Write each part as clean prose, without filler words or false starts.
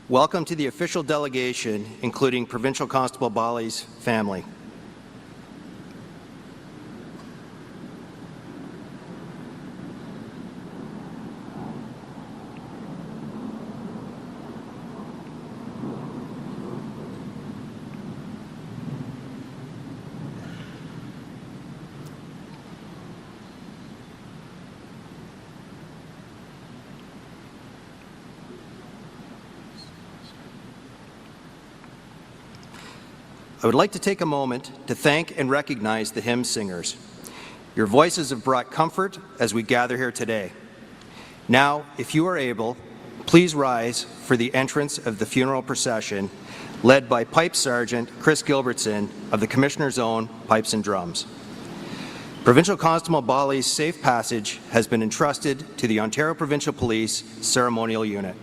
Welcome to the official delegation, including Provincial Constable Bali's family. I would like to take a moment to thank and recognize the hymn singers. Your voices have brought comfort as we gather here today. Now, if you are able, please rise for the entrance of the funeral procession led by Pipe Sergeant Chris Gilbertson of the Commissioner's Own Pipes and Drums. Provincial Constable Bali's safe passage has been entrusted to the Ontario Provincial Police Ceremonial Unit.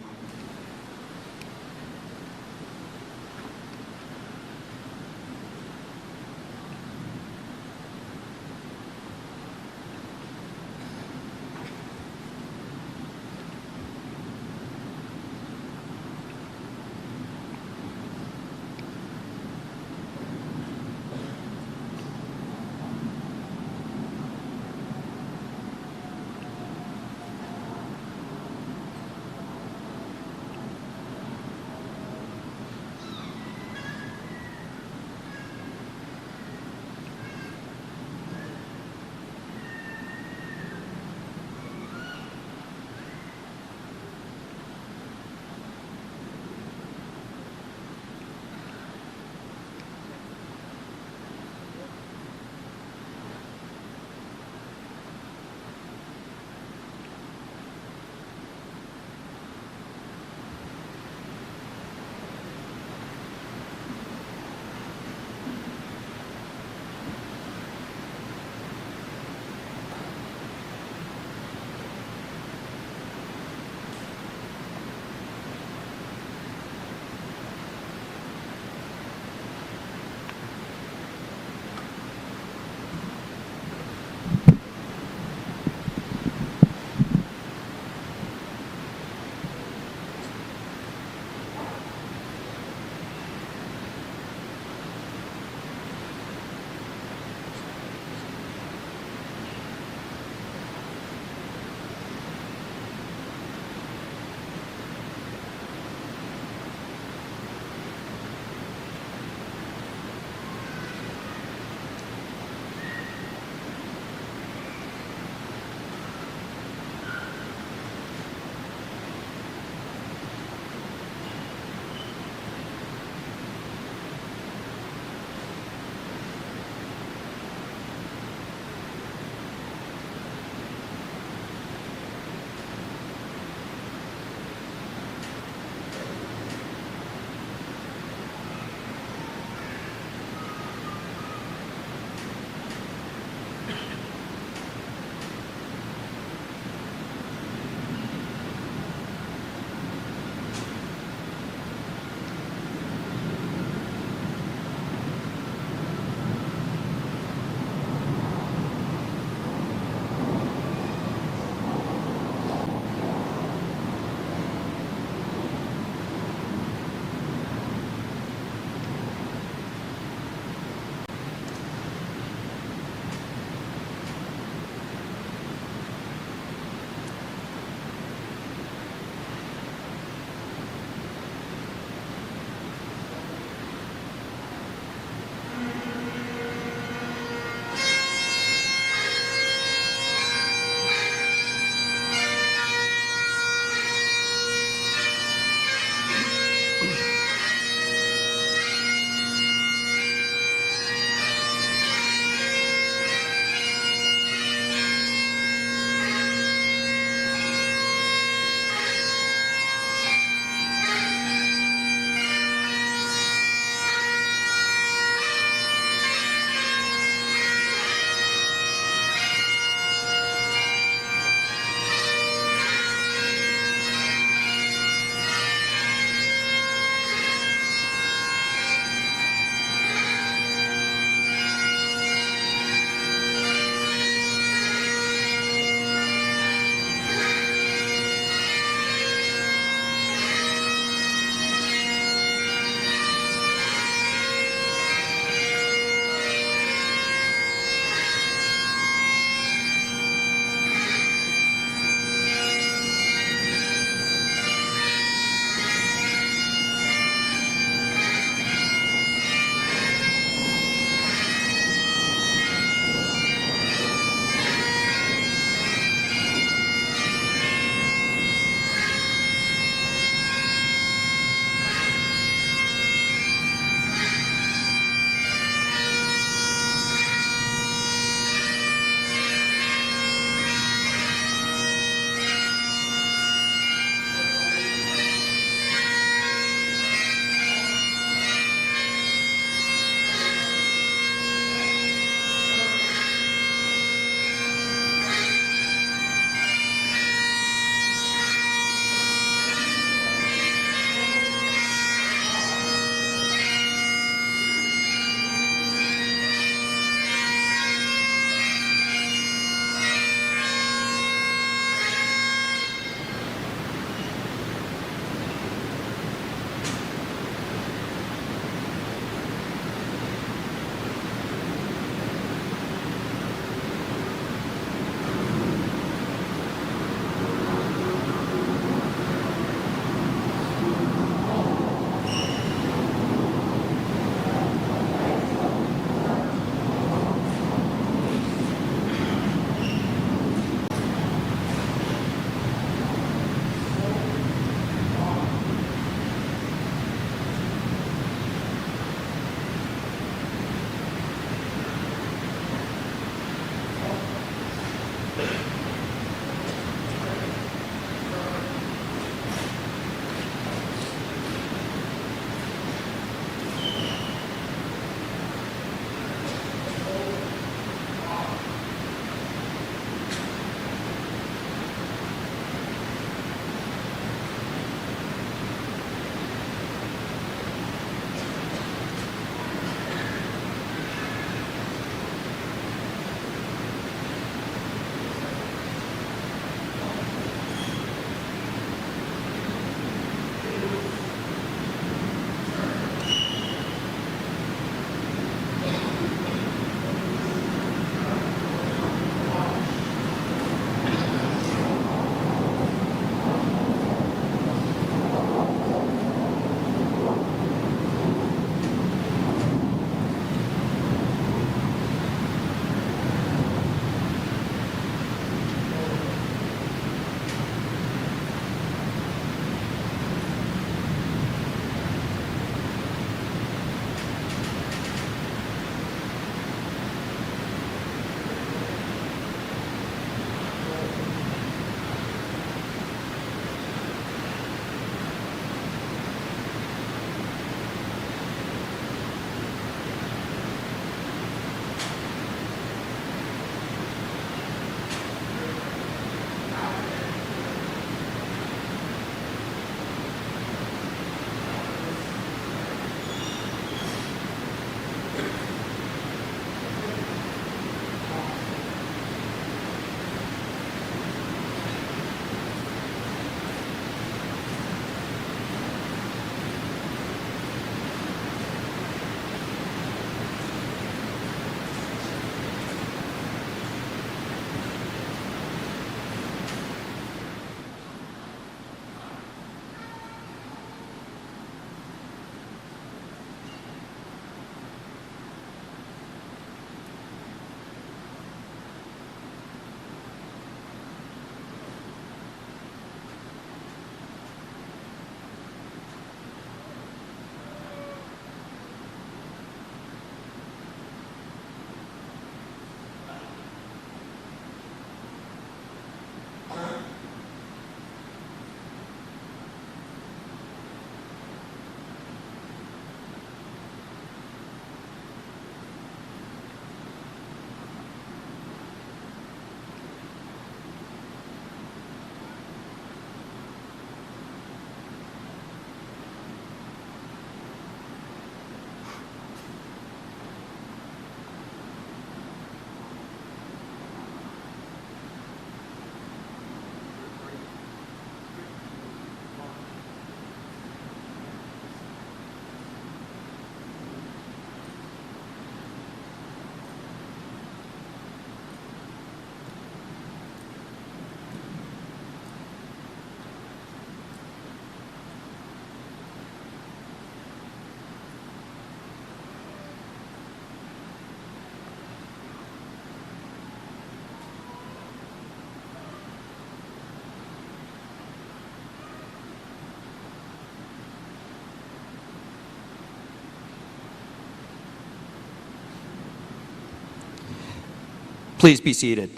Please be seated.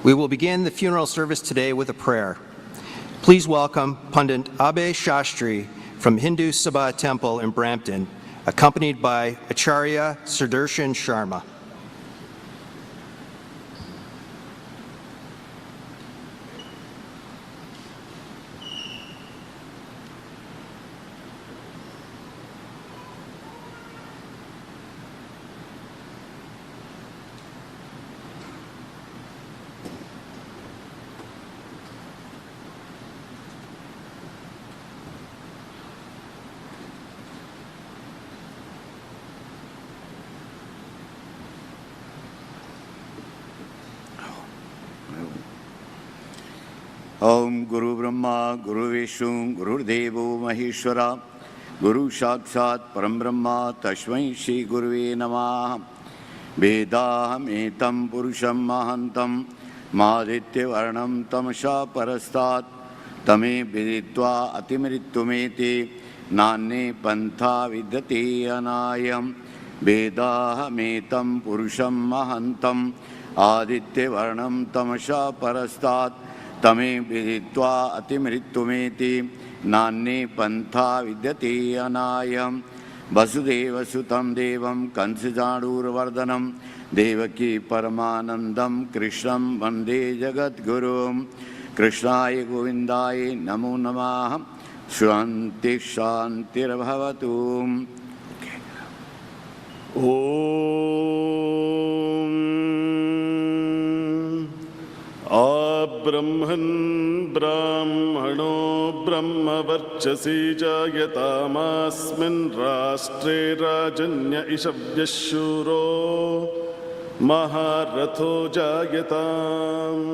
We will begin the funeral service today with a prayer. Please welcome Pundit Abhay Shastri from Hindu Sabha Temple in Brampton, accompanied by Acharya Sudarshan Sharma. Om Guru Brahma, Guru Vishnu, Guru Devo Maheshwara, Guru Sakshat Param Brahma, Tashmai Shri Guruve Namah. Vedaham etam purusham mahantam, maditya varnam tamasha parastat, tame viditva atimrittumeti, nanne pantha vidyate anayam. Vedaham etam purusham mahantam, aditya varnam tamasha parastat, tame viditva atimrittumeti, nanne pantha vidyate anayam. Vasudeva Sutam Devam Kansijanurvardhanam Devaki Paramanandam Krishnam Vande Jagat Gurum Krishnaya Govindaya Namo Namaha Shanti Shantirabhavatu. Brahman Brahmano Brahmavarchasi Jayatamasmin Rashtre Rajanya Ishavyashuro Maharatho Jayatam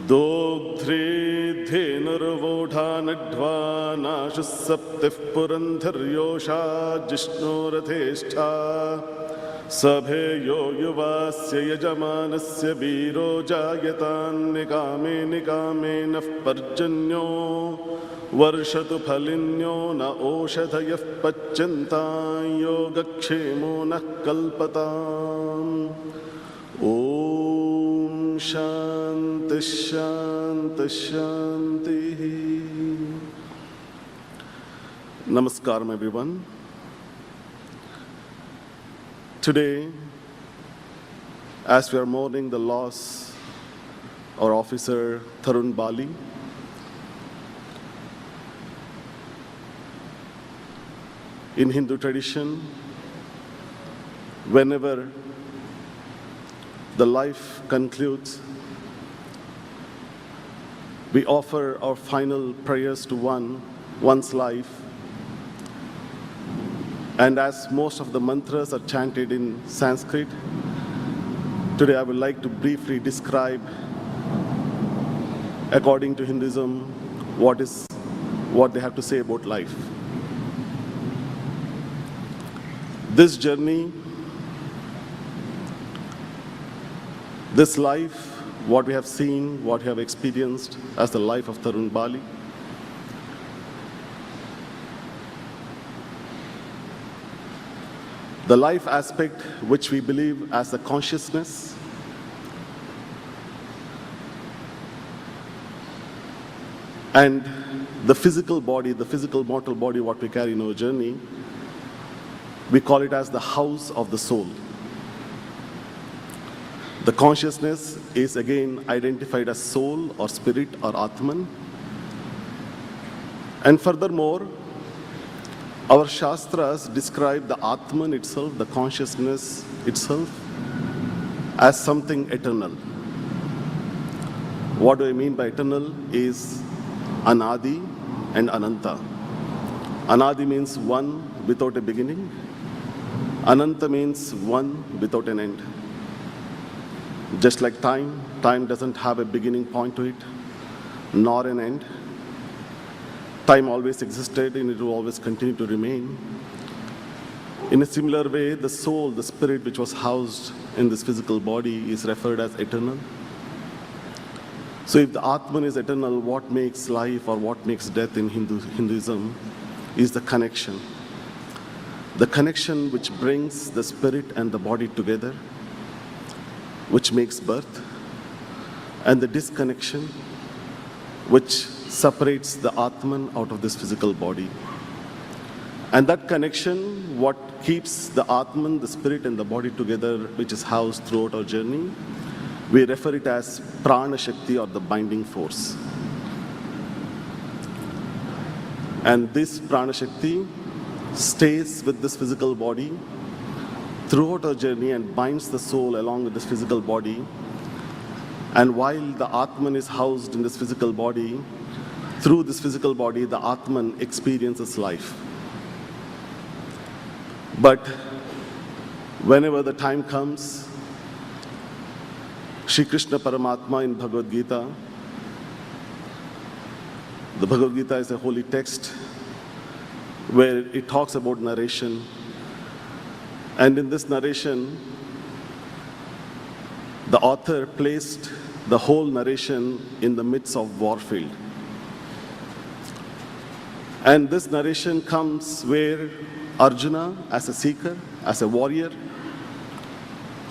Dogdhri Dhenurvodha Nadhvanashusaptif Purandharyosha Jishnoratheshtha Sabheyo yuvasya yajamanasya viro jayatan nikame nikame nafparjanyo varshatu phalinyo na oshadhayah pacyantan yogakshemo na kalpatam. Om Shanti Shanti Shanti. Namaskaram everyone. Today, as we are mourning the loss of our officer Tarun Bali, in Hindu tradition, whenever the life concludes, we offer our final prayers to one's life. And as most of the mantras are chanted in Sanskrit, today I would like to briefly describe, according to Hinduism, what they have to say about life. This journey, this life, what we have seen, what we have experienced as the life of Tarun Bali, the life aspect which we believe as the consciousness, and the physical body, the physical mortal body, what we carry in our journey, we call it as the house of the soul. The consciousness is again identified as soul or spirit or Atman. And furthermore, our Shastras describe the Atman itself, the consciousness itself, as something eternal. What do I mean by eternal is Anadi and Ananta. Anadi means one without a beginning. Ananta means one without an end. Just like time doesn't have a beginning point to it, nor an end. Time always existed and it will always continue to remain. In a similar way, the soul, the spirit which was housed in this physical body is referred as eternal. So if the Atman is eternal, what makes life or what makes death in Hinduism is the connection. The connection which brings the spirit and the body together, which makes birth, and the disconnection which separates the Atman out of this physical body. And that connection, what keeps the Atman, the spirit and the body together, which is housed throughout our journey, we refer it as Prana Shakti or the binding force. And this Prana Shakti stays with this physical body throughout our journey and binds the soul along with this physical body. And while the Atman is housed in this physical body, through this physical body, the Atman experiences life. But whenever the time comes, Shri Krishna Paramatma in Bhagavad Gita, the Bhagavad Gita is a holy text where it talks about narration. And in this narration, the author placed the whole narration in the midst of warfield. And this narration comes where Arjuna, as a seeker, as a warrior,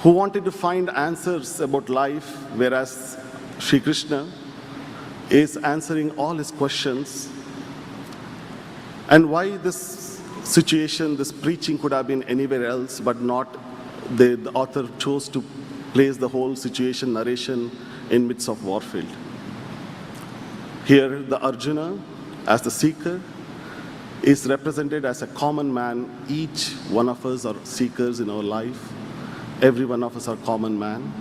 who wanted to find answers about life, whereas Shri Krishna is answering all his questions. And why this situation, this preaching could have been anywhere else, but not, the author chose to place the whole situation, narration, in midst of warfield. Here, the Arjuna, as the seeker, is represented as a common man. Each one of us are seekers in our life. Every one of us are common man.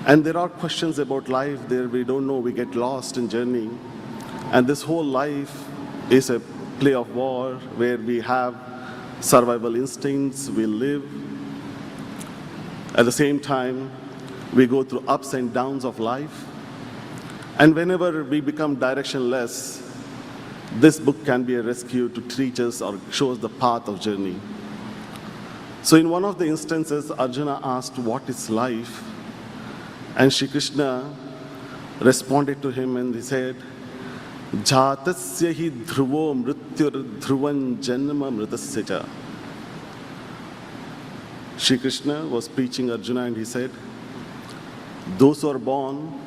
And there are questions about life there we don't know, we get lost in journey. And this whole life is a play of war where we have survival instincts, we live. At the same time, we go through ups and downs of life. And whenever we become directionless, this book can be a rescue to teach us or show us the path of journey. So in one of the instances, Arjuna asked, what is life? And Shri Krishna responded to him and he said, Jatasya hi dhruvo mrityur dhruvan janma mritasya cha. Shri Krishna was preaching Arjuna and he said, those who are born,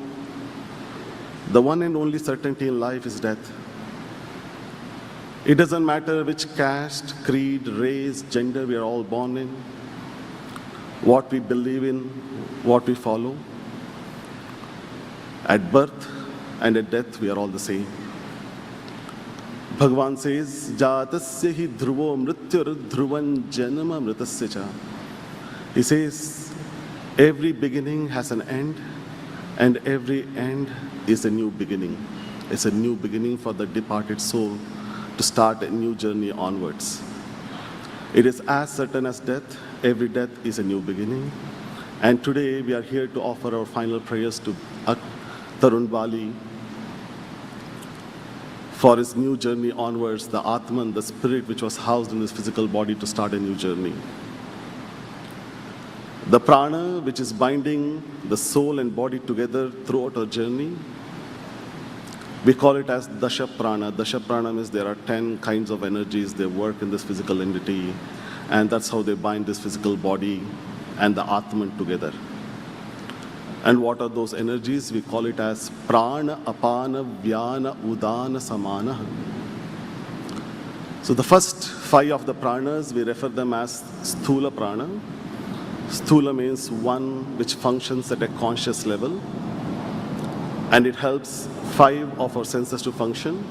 the one and only certainty in life is death. It doesn't matter which caste, creed, race, gender we are all born in, what we believe in, what we follow. At birth and at death, we are all the same. Bhagavan says, Jatasya hi dhruvo mrityur dhruvan janma mritasya cha. He says, every beginning has an end, and every end is a new beginning. It's a new beginning for the departed soul to start a new journey onwards. It is as certain as death. Every death is a new beginning. And today we are here to offer our final prayers to Tarun Bali for his new journey onwards, the Atman, the spirit which was housed in his physical body to start a new journey. The prana which is binding the soul and body together throughout our journey, we call it as Dasha Prana. Dasha Prana means there are 10 kinds of energies, they work in this physical entity, and that's how they bind this physical body and the Atman together. And what are those energies? We call it as Prana, Apana, Vyana, Udana, Samana. So the first 5 of the pranas, we refer them as Sthula Prana. Sthula means one which functions at a conscious level, and it helps 5 of our senses to function: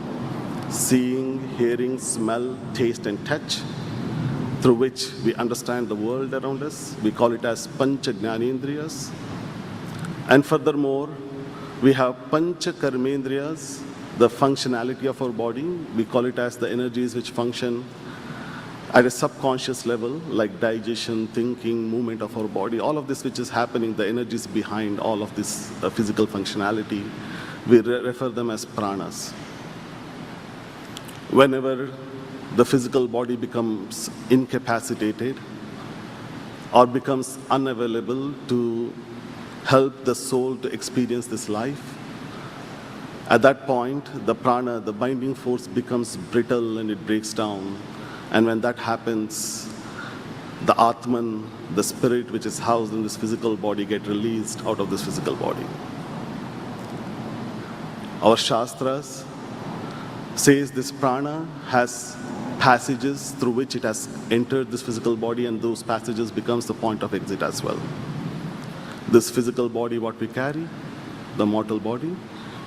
seeing, hearing, smell, taste and touch, through which we understand the world around us. We call it as Pancha Jnanendriyas. And furthermore, we have Pancha Karmendriyas, the functionality of our body. We call it as the energies which function at a subconscious level, like digestion, thinking, movement of our body. All of this which is happening, the energies behind all of this physical functionality, we refer them as pranas. Whenever the physical body becomes incapacitated or becomes unavailable to help the soul to experience this life, At that point, the prana, the binding force, becomes brittle and it breaks down. And when that happens, the Atman, the spirit which is housed in this physical body, get released out of this physical body. Our Shastras says this prana has passages through which it has entered this physical body, and those passages becomes the point of exit as well. This physical body, what we carry, the mortal body,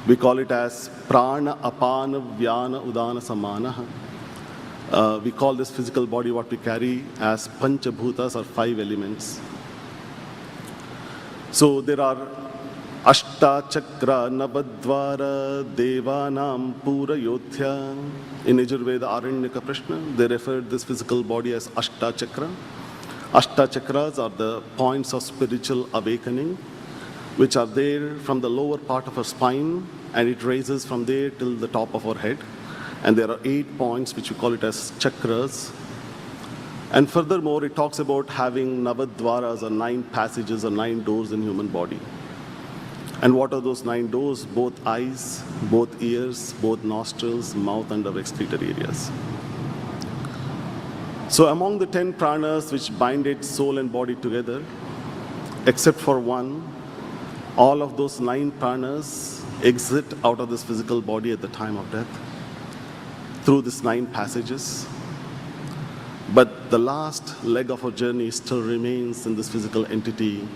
we call it as prana apana vyana udana samana. We call this physical body what we carry as panchabhutas, or 5 elements. So there are Ashta Chakra Navadvara Devanam Pura Yodhya. In Yajurveda Aranyaka Prashna, they refer this physical body as Ashta Chakra. Ashta Chakras are the points of spiritual awakening, which are there from the lower part of our spine, and it raises from there till the top of our head. And there are 8 points which we call it as chakras. And furthermore, it talks about having Navadvaras, or 9 passages or 9 doors in human body. And what are those 9 doors? Both eyes, both ears, both nostrils, mouth, and our excretory areas. So among the 10 pranas which binded soul and body together, except for one, all of those 9 pranas exit out of this physical body at the time of death through these 9 passages. But the last leg of our journey still remains in this physical entity,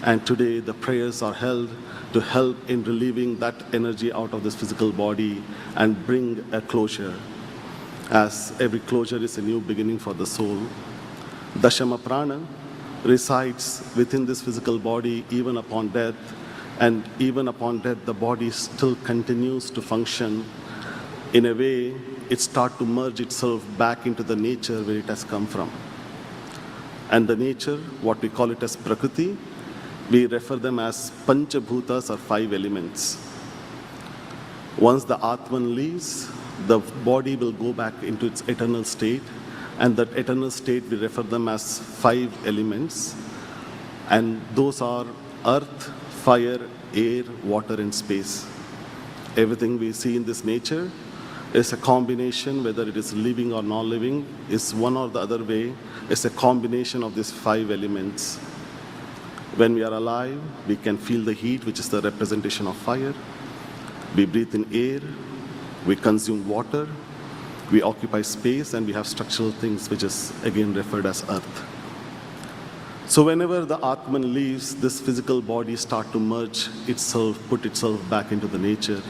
and today the prayers are held to help in relieving that energy out of this physical body and bring a closure, as every closure is a new beginning for the soul. Dashama Prana resides within this physical body even upon death, and even upon death the body still continues to function. In a way, it starts to merge itself back into the nature where it has come from. And the nature, what we call it as Prakriti, we refer them as Panchabhutas, or 5 elements. Once the Atman leaves, the body will go back into its eternal state, and that eternal state we refer them as 5 elements, and those are earth, fire, air, water, and space. Everything we see in this nature is a combination, whether it is living or non-living, is one or the other way, is a combination of these 5 elements. When we are alive, we can feel the heat, which is the representation of fire. We breathe in air, we consume water, we occupy space, and we have structural things, which is again referred as earth. So whenever the Atman leaves, this physical body starts to merge itself, put itself back into the nature.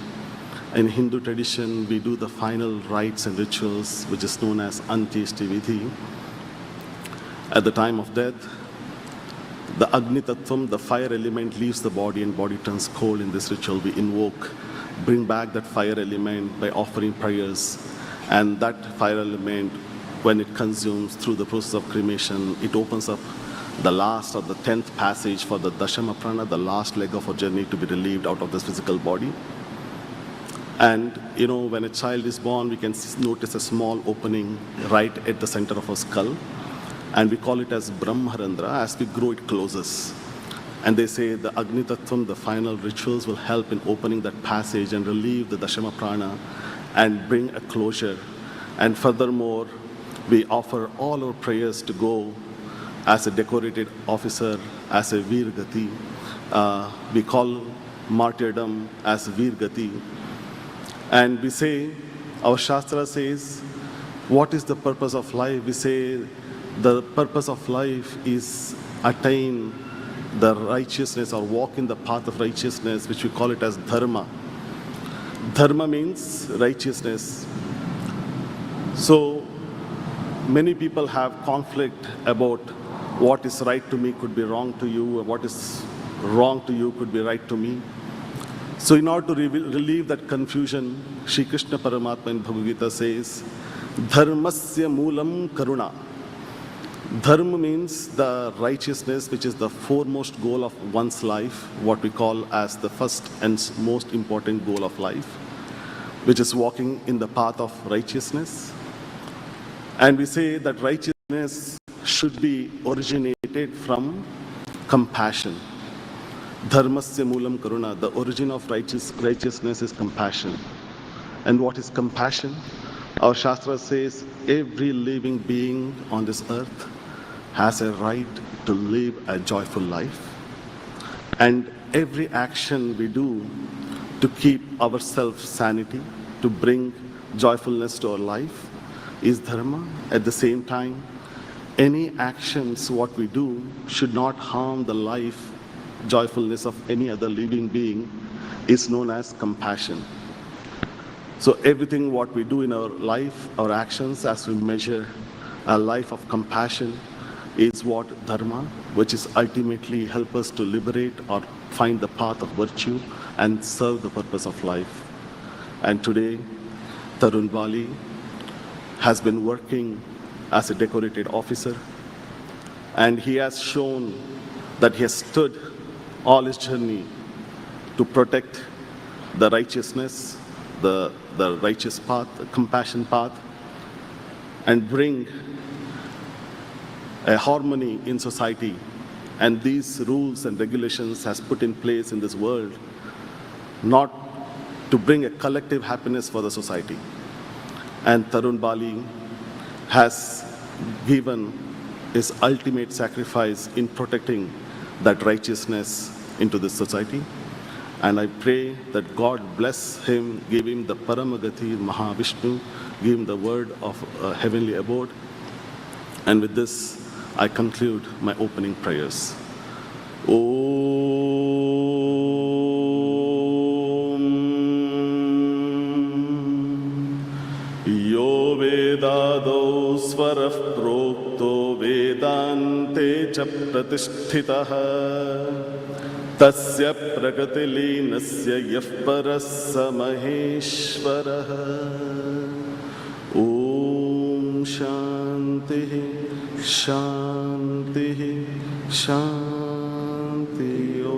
In Hindu tradition, we do the final rites and rituals, which is known as Antyeshti Vidhi. At the time of death, the Agni Tattvam, the fire element, leaves the body, and body turns cold. In this ritual, we invoke, bring back that fire element by offering prayers. And that fire element, when it consumes through the process of cremation, it opens up the last or the 10th passage for the Dashama Prana, the last leg of our journey, to be relieved out of this physical body. And when a child is born, we can notice a small opening right at the center of our skull. And we call it as Brahmarandra. As we grow, it closes. And they say the Agni Tattvam, the final rituals, will help in opening that passage and relieve the Dashama Prana and bring a closure. And furthermore, we offer all our prayers to go as a decorated officer, as a Veer Gati. We call martyrdom as Veer Gati. And we say, our Shastra says, what is the purpose of life? We say, the purpose of life is attain the righteousness, or walk in the path of righteousness, which we call it as dharma. Dharma means righteousness. So many people have conflict about what is right to me could be wrong to you, or what is wrong to you could be right to me. So in order to relieve that confusion, Shri Krishna Paramatma in Bhagavad Gita says, Dharmasya moolam karuna. Dharma means the righteousness, which is the foremost goal of one's life, what we call as the first and most important goal of life, which is walking in the path of righteousness. And we say that righteousness should be originated from compassion. Dharmasya moolam karuna. The origin of righteousness is compassion. And what is compassion? Our Shastra says every living being on this earth has a right to live a joyful life. And every action we do to keep ourselves sanity, to bring joyfulness to our life is dharma. At the same time, any actions what we do should not harm the life, joyfulness of any other living being is known as compassion. So everything what we do in our life, our actions, as we measure a life of compassion, is what dharma, which is ultimately help us to liberate or find the path of virtue and serve the purpose of life. And today, Tarun Bali has been working as a decorated officer, and he has shown that he has stood all his journey to protect the righteousness, the righteous path, the compassion path, and bring a harmony in society. And these rules and regulations has put in place in this world not to bring a collective happiness for the society. And Tarun Bali has given his ultimate sacrifice in protecting that righteousness into this society. And I pray that God bless him, give him the Paramagati Mahavishnu, give him the word of heavenly abode. And with this, I conclude my opening prayers. Om Yo Vedado Svarah Prokto Vedante Cha Pratisthitaha Tasya Prakatilinasya Yah Parassa Maheshwaraha. Om Shanti Shanti Shanti Om.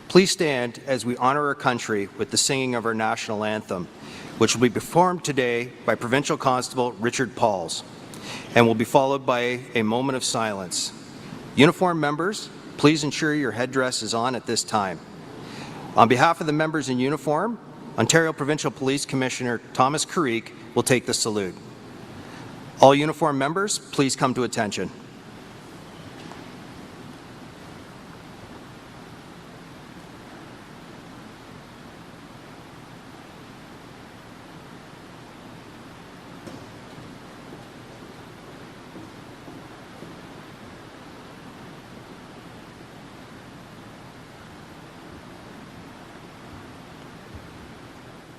Please stand as we honor our country with the singing of our national anthem, which will be performed today by Provincial Constable Richard Pauls, and will be followed by a moment of silence. Uniform members, please ensure your headdress is on at this time. On behalf of the members in uniform, Ontario Provincial Police Commissioner Thomas Carrique will take the salute. All uniform members, please come to attention.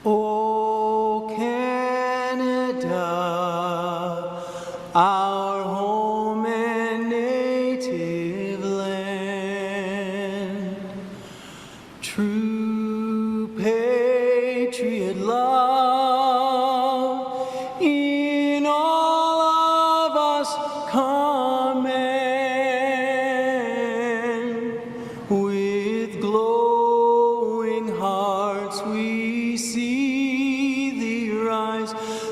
O Canada, our home and native land, true patriot love in all of us command. With glowing hearts we see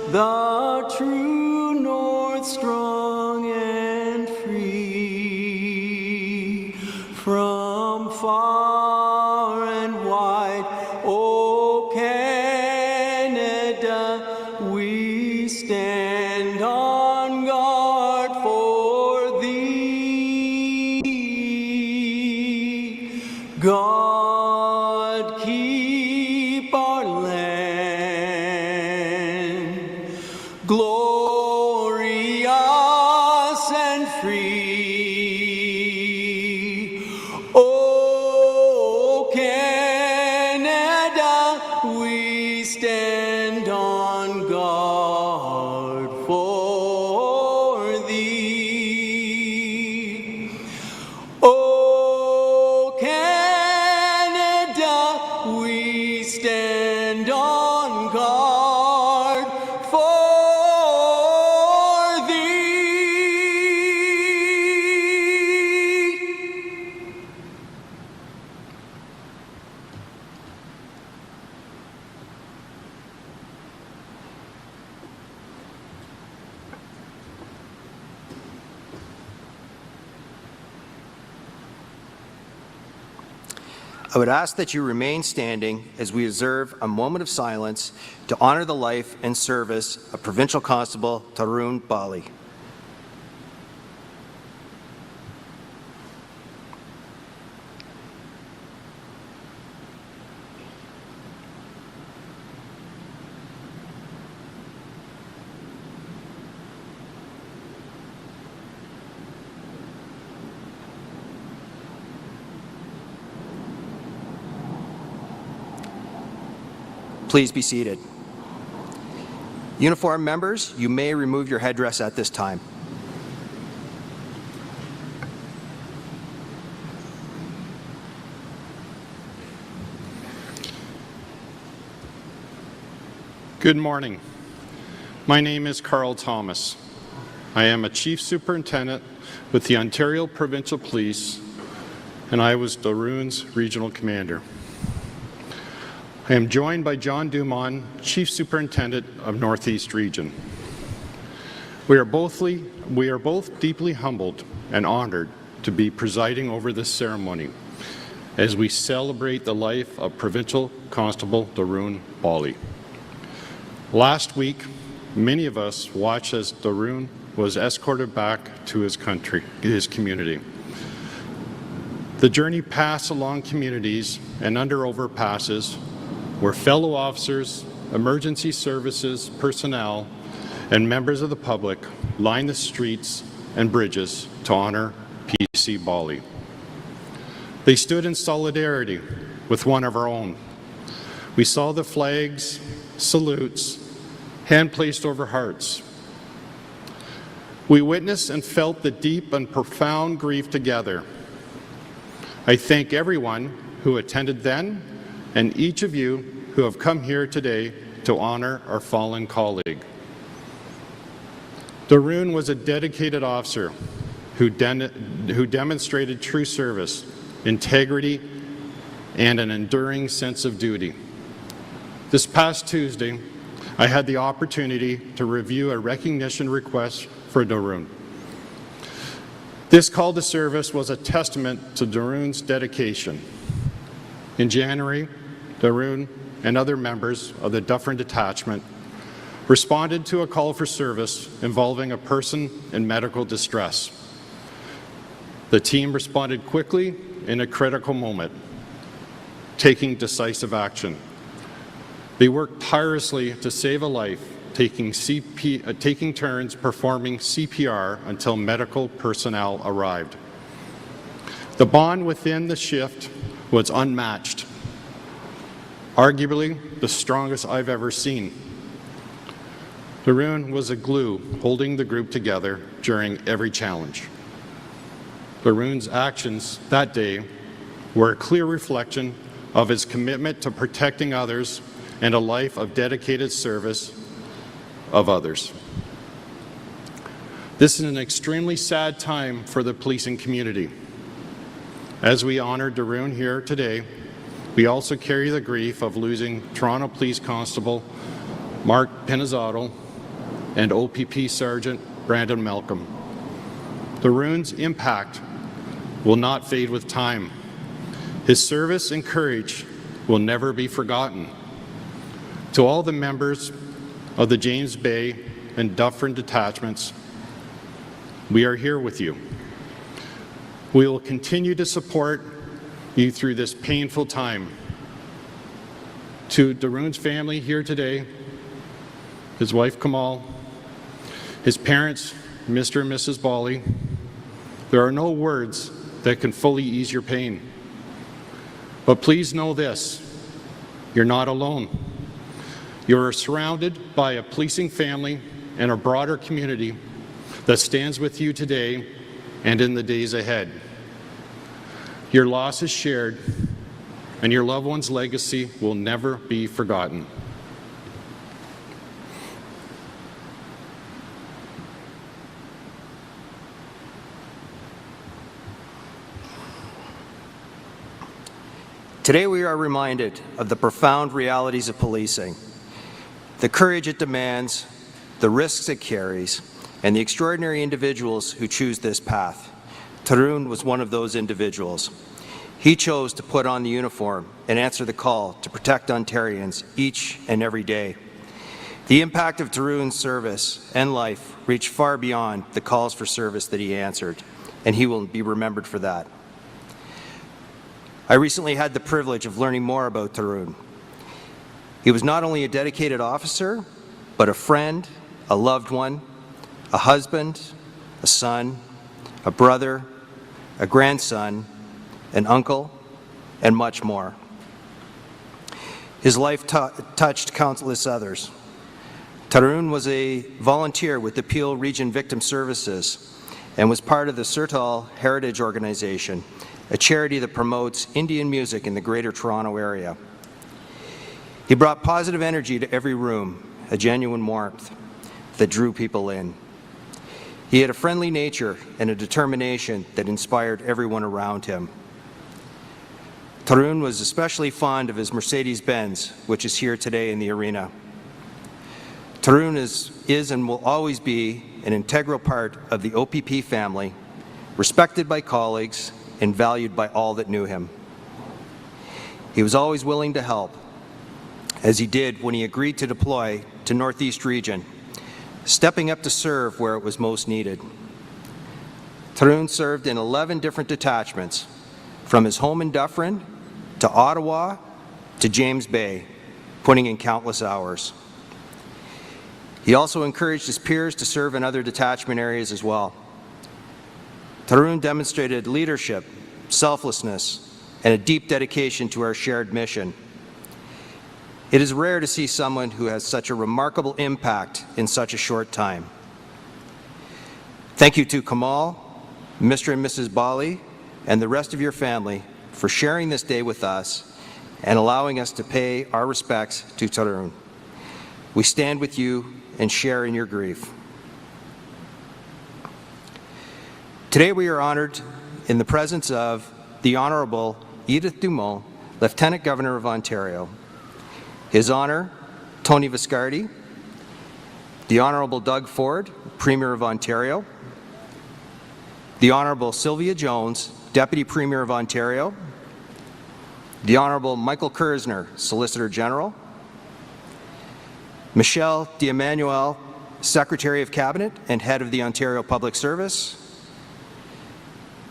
the true north, strong and free, from far and wide. O Canada, we stand on guard for thee. God keep our land. I would ask that you remain standing as we observe a moment of silence to honor the life and service of Provincial Constable Tarun Bali. Please be seated. Uniform members, you may remove your headdress at this time. Good morning. My name is Carl Thomas. I am a Chief Superintendent with the Ontario Provincial Police, and I was Darun's Regional Commander. I am joined by John Dumont, Chief Superintendent of Northeast Region. We are both deeply humbled and honored to be presiding over this ceremony as we celebrate the life of Provincial Constable Tarun Bali. Last week, many of us watched as Tarun was escorted back to his community. The journey passed along communities and under overpasses where fellow officers, emergency services personnel, and members of the public lined the streets and bridges to honor PC Bali. They stood in solidarity with one of our own. We saw the flags, salutes, hand placed over hearts. We witnessed and felt the deep and profound grief together. I thank everyone who attended then and each of you who have come here today to honor our fallen colleague. Tarun was a dedicated officer who demonstrated true service, integrity, and an enduring sense of duty. This past Tuesday, I had the opportunity to review a recognition request for Tarun. This call to service was a testament to Tarun's dedication. In January, Tarun and other members of the Dufferin Detachment responded to a call for service involving a person in medical distress. The team responded quickly in a critical moment, taking decisive action. They worked tirelessly to save a life, taking turns performing CPR until medical personnel arrived. The bond within the shift was unmatched, arguably the strongest I've ever seen. Tarun was a glue holding the group together during every challenge. Tarun's actions that day were a clear reflection of his commitment to protecting others and a life of dedicated service of others. This is an extremely sad time for the policing community. As we honor Tarun here today, we also carry the grief of losing Toronto Police Constable Mark Penizzato and OPP Sergeant Brandon Malcolm. Tarun's impact will not fade with time. His service and courage will never be forgotten. To all the members of the James Bay and Dufferin detachments, we are here with you. We will continue to support you through this painful time. To Tarun's family here today, his wife Kamal, his parents, Mr. and Mrs. Bali, there are no words that can fully ease your pain. But please know this, you're not alone. You're surrounded by a policing family and a broader community that stands with you today and in the days ahead. Your loss is shared, and your loved one's legacy will never be forgotten. Today we are reminded of the profound realities of policing, the courage it demands, the risks it carries, and the extraordinary individuals who choose this path. Tarun was one of those individuals. He chose to put on the uniform and answer the call to protect Ontarians each and every day. The impact of Tarun's service and life reached far beyond the calls for service that he answered, and he will be remembered for that. I recently had the privilege of learning more about Tarun. He was not only a dedicated officer, but a friend, a loved one, a husband, a son, a brother, a grandson, an uncle, and much more. His life touched countless others. Tarun was a volunteer with the Peel Region Victim Services and was part of the Sertal Heritage Organization, a charity that promotes Indian music in the Greater Toronto Area. He brought positive energy to every room, a genuine warmth that drew people in. He had a friendly nature and a determination that inspired everyone around him. Tarun was especially fond of his Mercedes-Benz, which is here today in the arena. Tarun is and will always be an integral part of the OPP family, respected by colleagues and valued by all that knew him. He was always willing to help, as he did when he agreed to deploy to Northeast Region, stepping up to serve where it was most needed. Tarun served in 11 different detachments, from his home in Dufferin to Ottawa to James Bay, putting in countless hours. He also encouraged his peers to serve in other detachment areas as well. Tarun demonstrated leadership, selflessness, and a deep dedication to our shared mission. It is rare to see someone who has such a remarkable impact in such a short time. Thank you to Kamal, Mr. and Mrs. Bali, and the rest of your family for sharing this day with us and allowing us to pay our respects to Tarun. We stand with you and share in your grief. Today we are honored in the presence of the Honourable Edith Dumont, Lieutenant Governor of Ontario, His Honour Tony Viscardi, the Honourable Doug Ford, Premier of Ontario, the Honourable Sylvia Jones, Deputy Premier of Ontario, the Honourable Michael Kersner, Solicitor General, Michelle D'Emmanuel, Secretary of Cabinet and Head of the Ontario Public Service,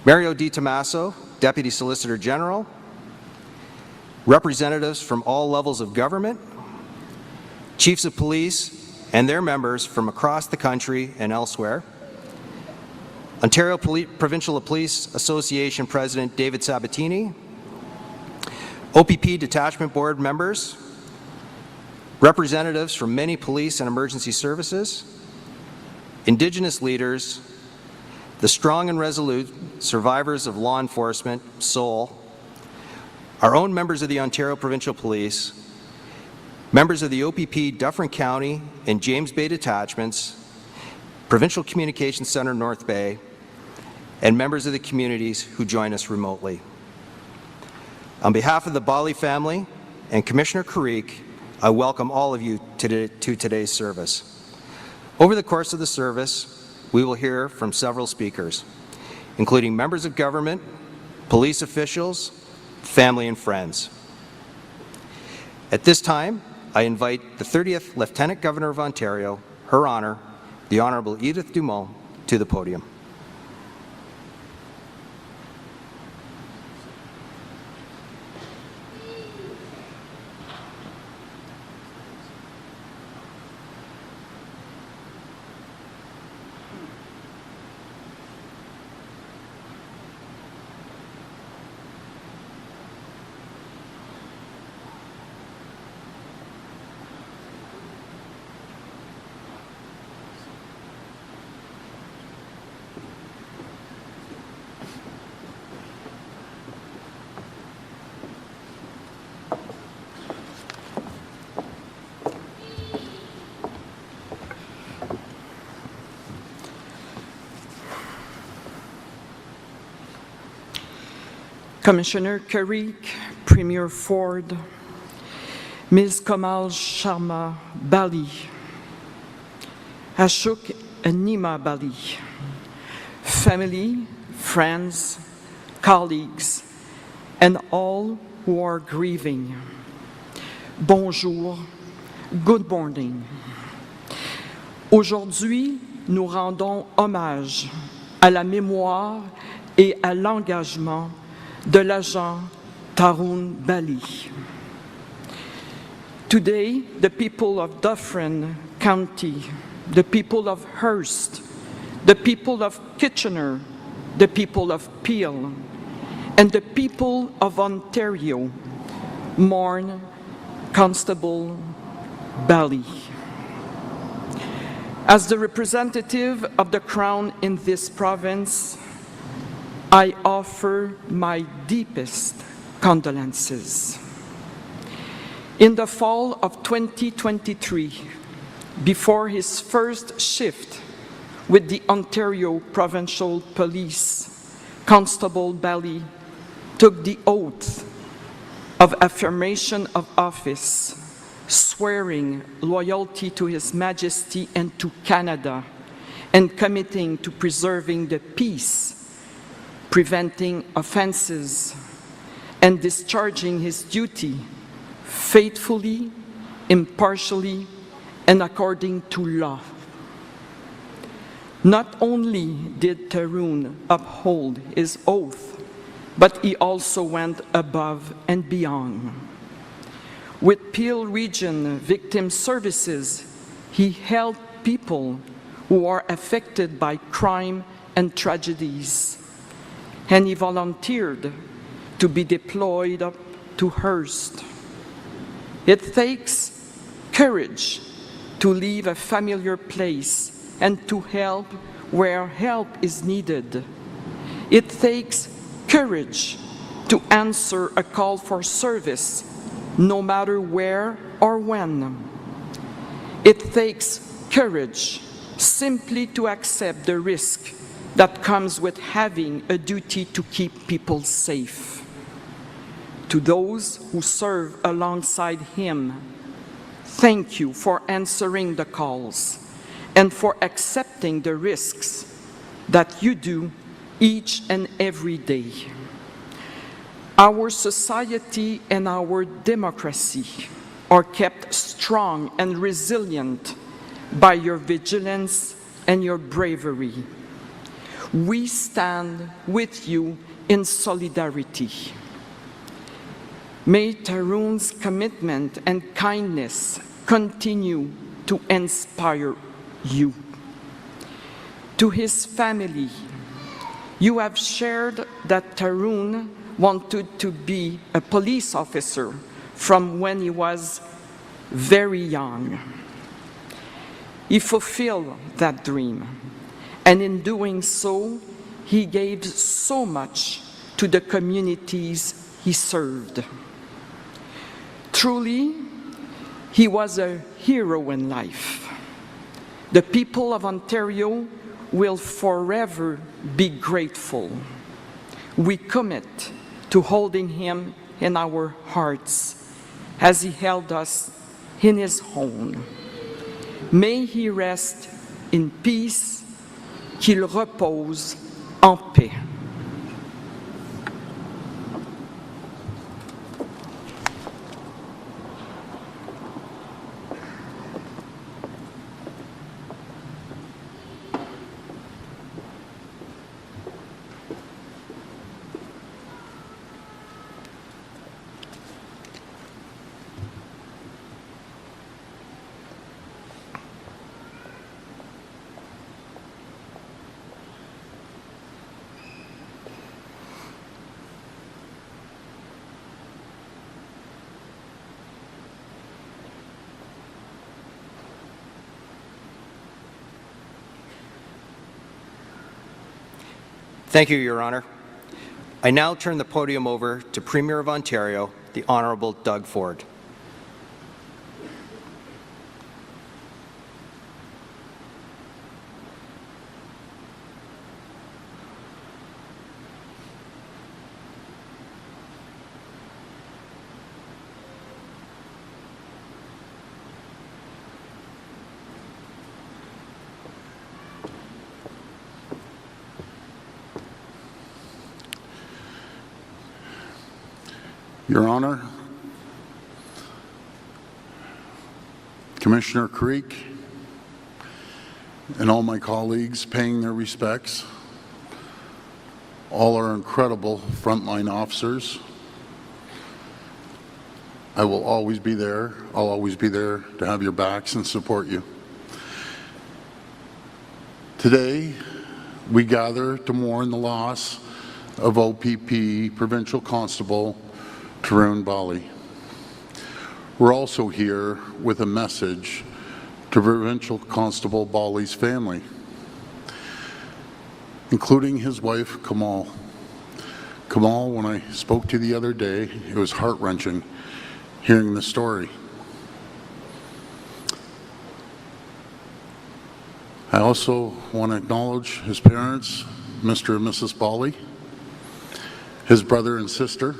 Mario Di Tommaso, Deputy Solicitor General, representatives from all levels of government, chiefs of police and their members from across the country and elsewhere, Ontario Provincial Police Association President David Sabatini, OPP Detachment Board members, representatives from many police and emergency services, Indigenous leaders, the strong and resolute survivors of law enforcement, SOUL, our own members of the Ontario Provincial Police, members of the OPP Dufferin County and James Bay detachments, Provincial Communications Centre North Bay, and members of the communities who join us remotely. On behalf of the Bali family and Commissioner Karik, I welcome all of you to today's service. Over the course of the service, we will hear from several speakers, including members of government, police officials, family and friends. At this time, I invite the 30th Lieutenant Governor of Ontario, Her Honour, the Honourable Edith Dumont, to the podium. Commissioner Karik, Premier Ford, Ms. Kamal Sharma Bali, Ashok and Nima Bali, family, friends, colleagues, and all who are grieving. Bonjour, good morning. Aujourd'hui, nous rendons hommage à la mémoire et à l'engagement de l'agent Tarun Bali. Today, the people of Dufferin County, the people of Hearst, the people of Kitchener, the people of Peel, and the people of Ontario mourn Constable Bali. As the representative of the Crown in this province, I offer my deepest condolences. In the fall of 2023, before his first shift with the Ontario Provincial Police, Constable Bali took the oath of affirmation of office, swearing loyalty to His Majesty and to Canada, and committing to preserving the peace, preventing offenses, and discharging his duty faithfully, impartially, and according to law. Not only did Tarun uphold his oath, but he also went above and beyond. With Peel Region Victim Services, he helped people who are affected by crime and tragedies, and he volunteered to be deployed up to Hearst. It takes courage to leave a familiar place and to help where help is needed. It takes courage to answer a call for service, no matter where or when. It takes courage simply to accept the risk that comes with having a duty to keep people safe. To those who serve alongside him, thank you for answering the calls and for accepting the risks that you do each and every day. Our society and our democracy are kept strong and resilient by your vigilance and your bravery. We stand with you in solidarity. May Tarun's commitment and kindness continue to inspire you. To his family, you have shared that Tarun wanted to be a police officer from when he was very young. He fulfilled that dream, and in doing so, he gave so much to the communities he served. Truly, he was a hero in life. The people of Ontario will forever be grateful. We commit to holding him in our hearts as he held us in his home. May he rest in peace, qu'il repose en paix. Thank you, Your Honour. I now turn the podium over to Premier of Ontario, the Honourable Doug Ford. Your Honor, Commissioner Creek, and all my colleagues paying their respects, all our incredible frontline officers, I will always be there. I'll always be there to have your backs and support you. Today, we gather to mourn the loss of OPP Provincial Constable Tarun Bali. We're also here with a message to Provincial Constable Bali's family, including his wife, Kamal. Kamal, when I spoke to you the other day, it was heart-wrenching hearing the story. I also want to acknowledge his parents, Mr. and Mrs. Bali, his brother and sister,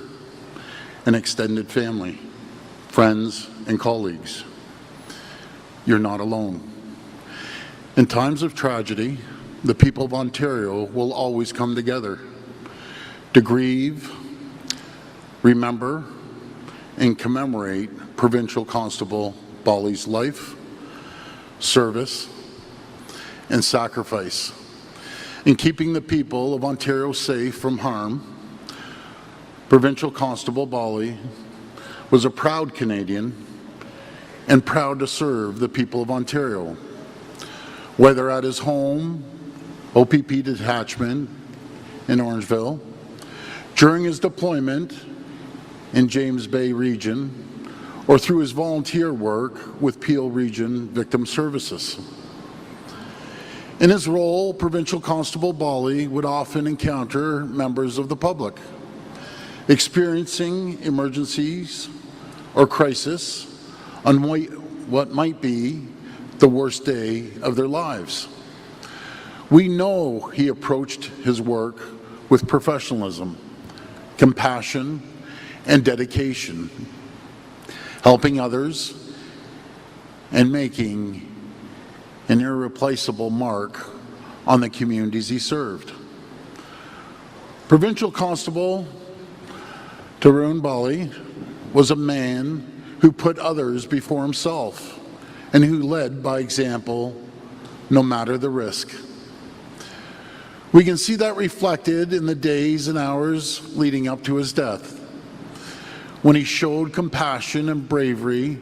and extended family, friends, and colleagues. You're not alone. In times of tragedy, the people of Ontario will always come together to grieve, remember, and commemorate Provincial Constable Bali's life, service, and sacrifice in keeping the people of Ontario safe from harm. Provincial Constable Bali was a proud Canadian and proud to serve the people of Ontario, whether at his home, OPP detachment in Orangeville, during his deployment in James Bay region, or through his volunteer work with Peel Region Victim Services. In his role, Provincial Constable Bali would often encounter members of the public experiencing emergencies or crisis on what might be the worst day of their lives. We know he approached his work with professionalism, compassion, and dedication, helping others and making an irreplaceable mark on the communities he served. Provincial Constable Tarun Bali was a man who put others before himself and who led by example no matter the risk. We can see that reflected in the days and hours leading up to his death, when he showed compassion and bravery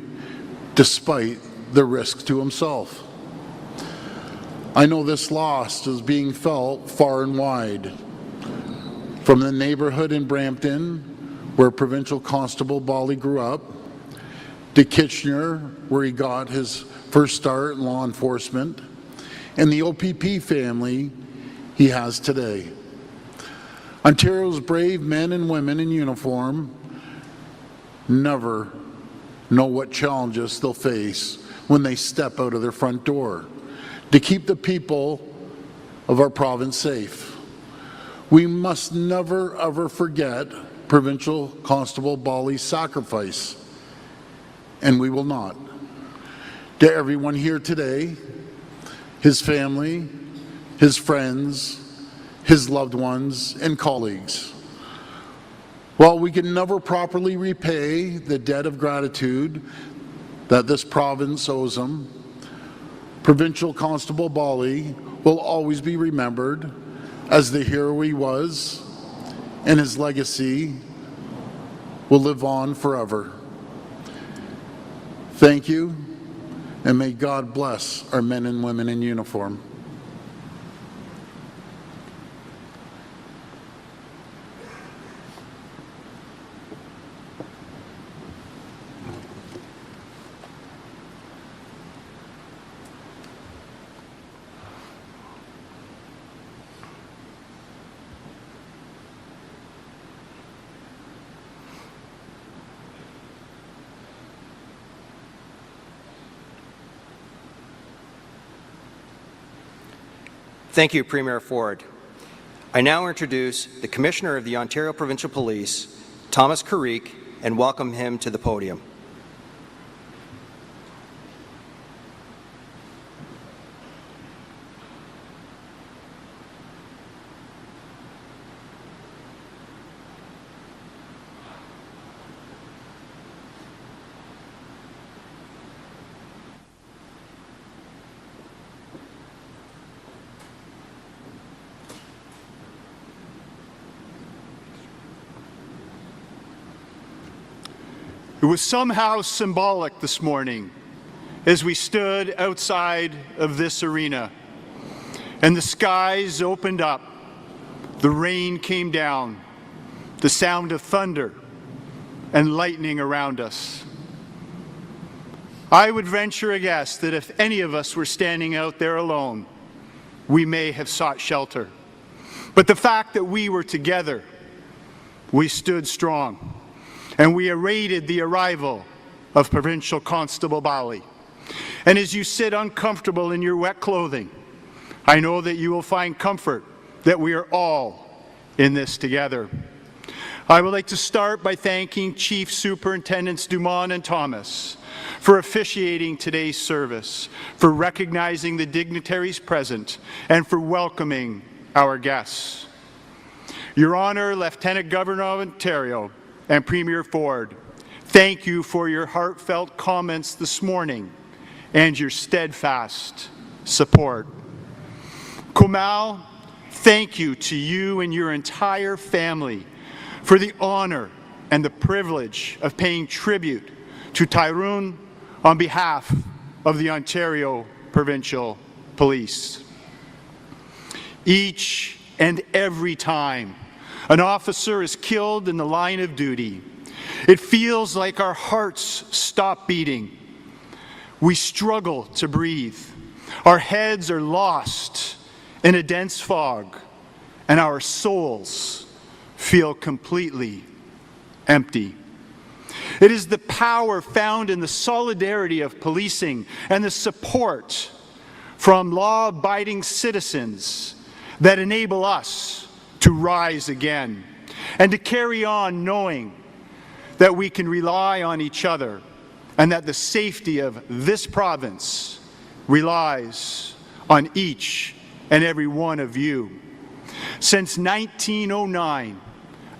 despite the risk to himself. I know this loss is being felt far and wide, from the neighborhood in Brampton, where Provincial Constable Bali grew up, to Kitchener, where he got his first start in law enforcement, and the OPP family he has today. Ontario's brave men and women in uniform never know what challenges they'll face when they step out of their front door to keep the people of our province safe. We must never ever forget Provincial Constable Bali's sacrifice, and we will not. To everyone here today, his family, his friends, his loved ones, and colleagues, while we can never properly repay the debt of gratitude that this province owes him, Provincial Constable Bali will always be remembered as the hero he was, and his legacy will live on forever. Thank you, and may God bless our men and women in uniform. Thank you, Premier Ford. I now introduce the Commissioner of the Ontario Provincial Police, Thomas Carrique, and welcome him to the podium. It was somehow symbolic this morning as we stood outside of this arena and the skies opened up, the rain came down, the sound of thunder and lightning around us. I would venture a guess that if any of us were standing out there alone, we may have sought shelter. But the fact that we were together, we stood strong, and we awaited the arrival of Provincial Constable Bali. And as you sit uncomfortable in your wet clothing, I know that you will find comfort that we are all in this together. I would like to start by thanking Chief Superintendents Dumont and Thomas for officiating today's service, for recognizing the dignitaries present, and for welcoming our guests. Your Honor, Lieutenant Governor of Ontario and Premier Ford, thank you for your heartfelt comments this morning and your steadfast support. Kumal, thank you to you and your entire family for the honor and the privilege of paying tribute to Tarun on behalf of the Ontario Provincial Police. Each and every time an officer is killed in the line of duty, it feels like our hearts stop beating. We struggle to breathe. Our heads are lost in a dense fog, and our souls feel completely empty. It is the power found in the solidarity of policing and the support from law-abiding citizens that enable us to rise again and to carry on knowing that we can rely on each other and that the safety of this province relies on each and every one of you. Since 1909,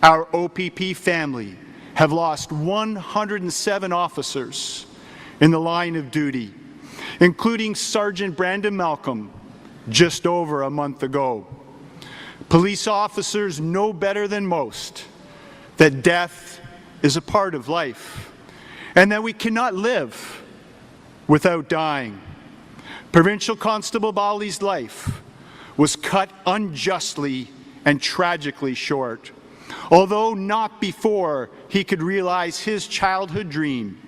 our OPP family have lost 107 officers in the line of duty, including Sergeant Brandon Malcolm just over a month ago. Police officers know better than most that death is a part of life and that we cannot live without dying. Provincial Constable Bali's life was cut unjustly and tragically short, although not before he could realize his childhood dream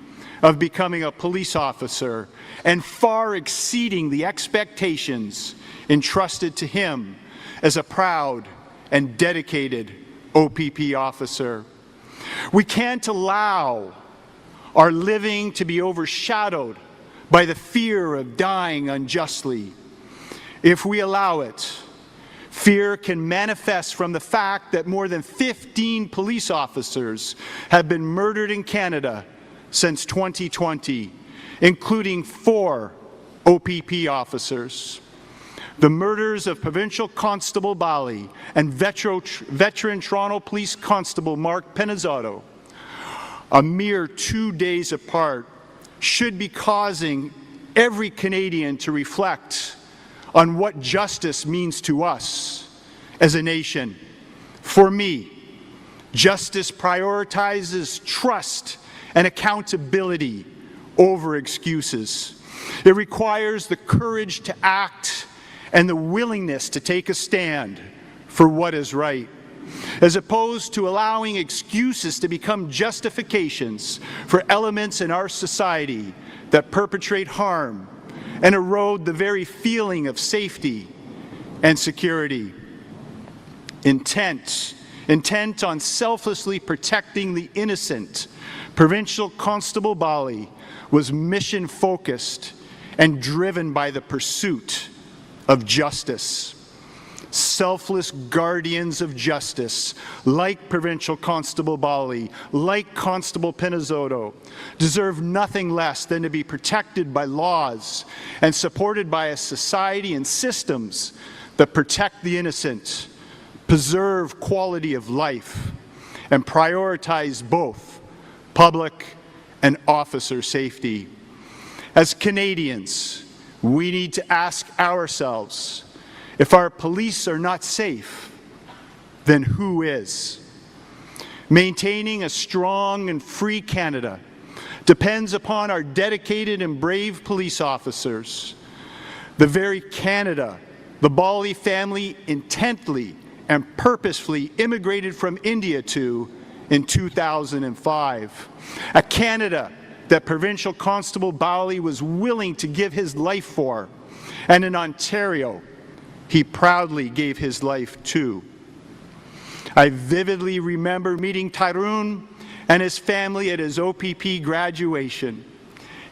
of becoming a police officer and far exceeding the expectations entrusted to him as a proud and dedicated OPP officer. We can't allow our living to be overshadowed by the fear of dying unjustly. If we allow it, fear can manifest from the fact that more than 15 police officers have been murdered in Canada since 2020, including 4 OPP officers. The murders of Provincial Constable Bali and veteran Toronto Police Constable Mark Penizzotto, a mere 2 days apart, should be causing every Canadian to reflect on what justice means to us as a nation. For me, justice prioritizes trust and accountability over excuses. It requires the courage to act and the willingness to take a stand for what is right, as opposed to allowing excuses to become justifications for elements in our society that perpetrate harm and erode the very feeling of safety and security. Intent on selflessly protecting the innocent, Provincial Constable Bali was mission-focused and driven by the pursuit of justice. Selfless guardians of justice, like Provincial Constable Bali, like Constable Penizzotto, deserve nothing less than to be protected by laws and supported by a society and systems that protect the innocent, preserve quality of life, and prioritize both public and officer safety. As Canadians, we need to ask ourselves, if our police are not safe, then who is? Maintaining a strong and free Canada depends upon our dedicated and brave police officers. The very Canada the Bali family intently and purposefully immigrated from India to in 2005. A Canada that Provincial Constable Bali was willing to give his life for, and in Ontario, he proudly gave his life to. I vividly remember meeting Tarun and his family at his OPP graduation.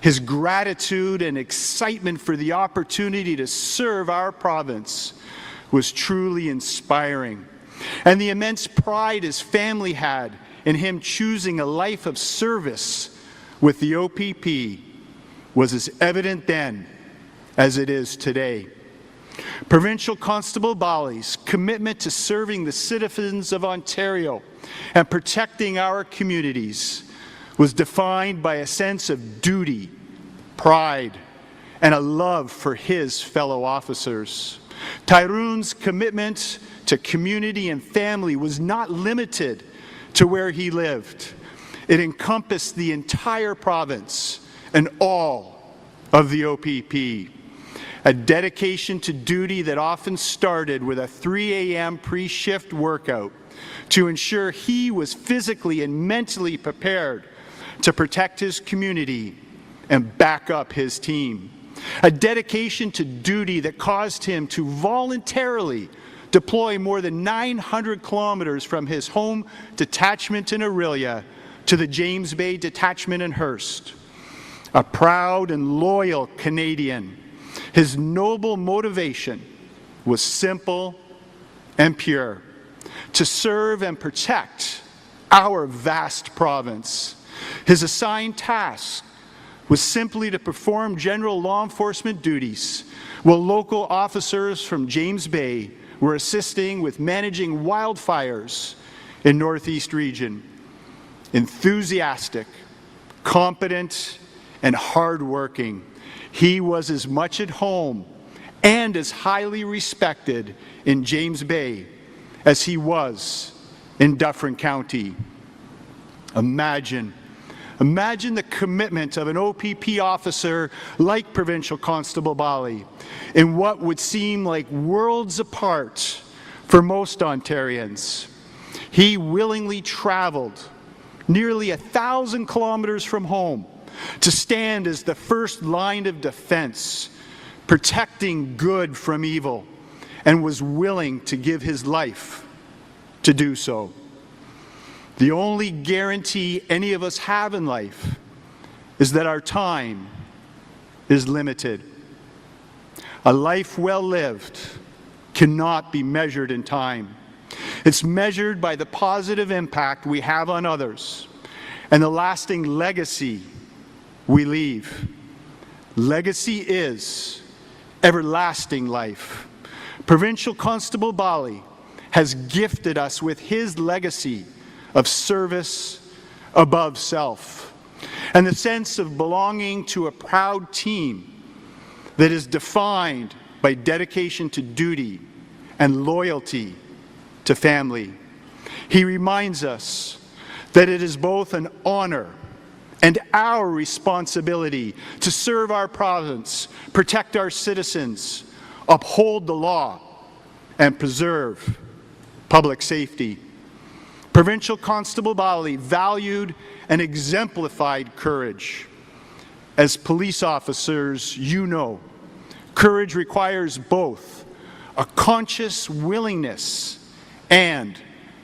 His gratitude and excitement for the opportunity to serve our province was truly inspiring. And the immense pride his family had in him choosing a life of service with the OPP was as evident then as it is today. Provincial Constable Bali's commitment to serving the citizens of Ontario and protecting our communities was defined by a sense of duty, pride, and a love for his fellow officers. Tarun's commitment to community and family was not limited to where he lived. It encompassed the entire province and all of the OPP. A dedication to duty that often started with a 3 a.m. pre-shift workout to ensure he was physically and mentally prepared to protect his community and back up his team. A dedication to duty that caused him to voluntarily deploy more than 900 kilometers from his home detachment in Orillia to the James Bay detachment in Hearst. A proud and loyal Canadian, his noble motivation was simple and pure: to serve and protect our vast province. His assigned task was simply to perform general law enforcement duties, while local officers from James Bay were assisting with managing wildfires in Northeast Region. Enthusiastic, competent, and hardworking, he was as much at home and as highly respected in James Bay as he was in Dufferin County. Imagine the commitment of an OPP officer like Provincial Constable Bali in what would seem like worlds apart for most Ontarians. He willingly traveled nearly 1,000 kilometers from home to stand as the first line of defense, protecting good from evil, and was willing to give his life to do so. The only guarantee any of us have in life is that our time is limited. A life well lived cannot be measured in time. It's measured by the positive impact we have on others and the lasting legacy we leave. Legacy is everlasting life. Provincial Constable Bali has gifted us with his legacy of service above self, and the sense of belonging to a proud team that is defined by dedication to duty and loyalty to family. He reminds us that it is both an honor and our responsibility to serve our province, protect our citizens, uphold the law, and preserve public safety. Provincial Constable Bali valued and exemplified courage. As police officers, you know, courage requires both a conscious willingness and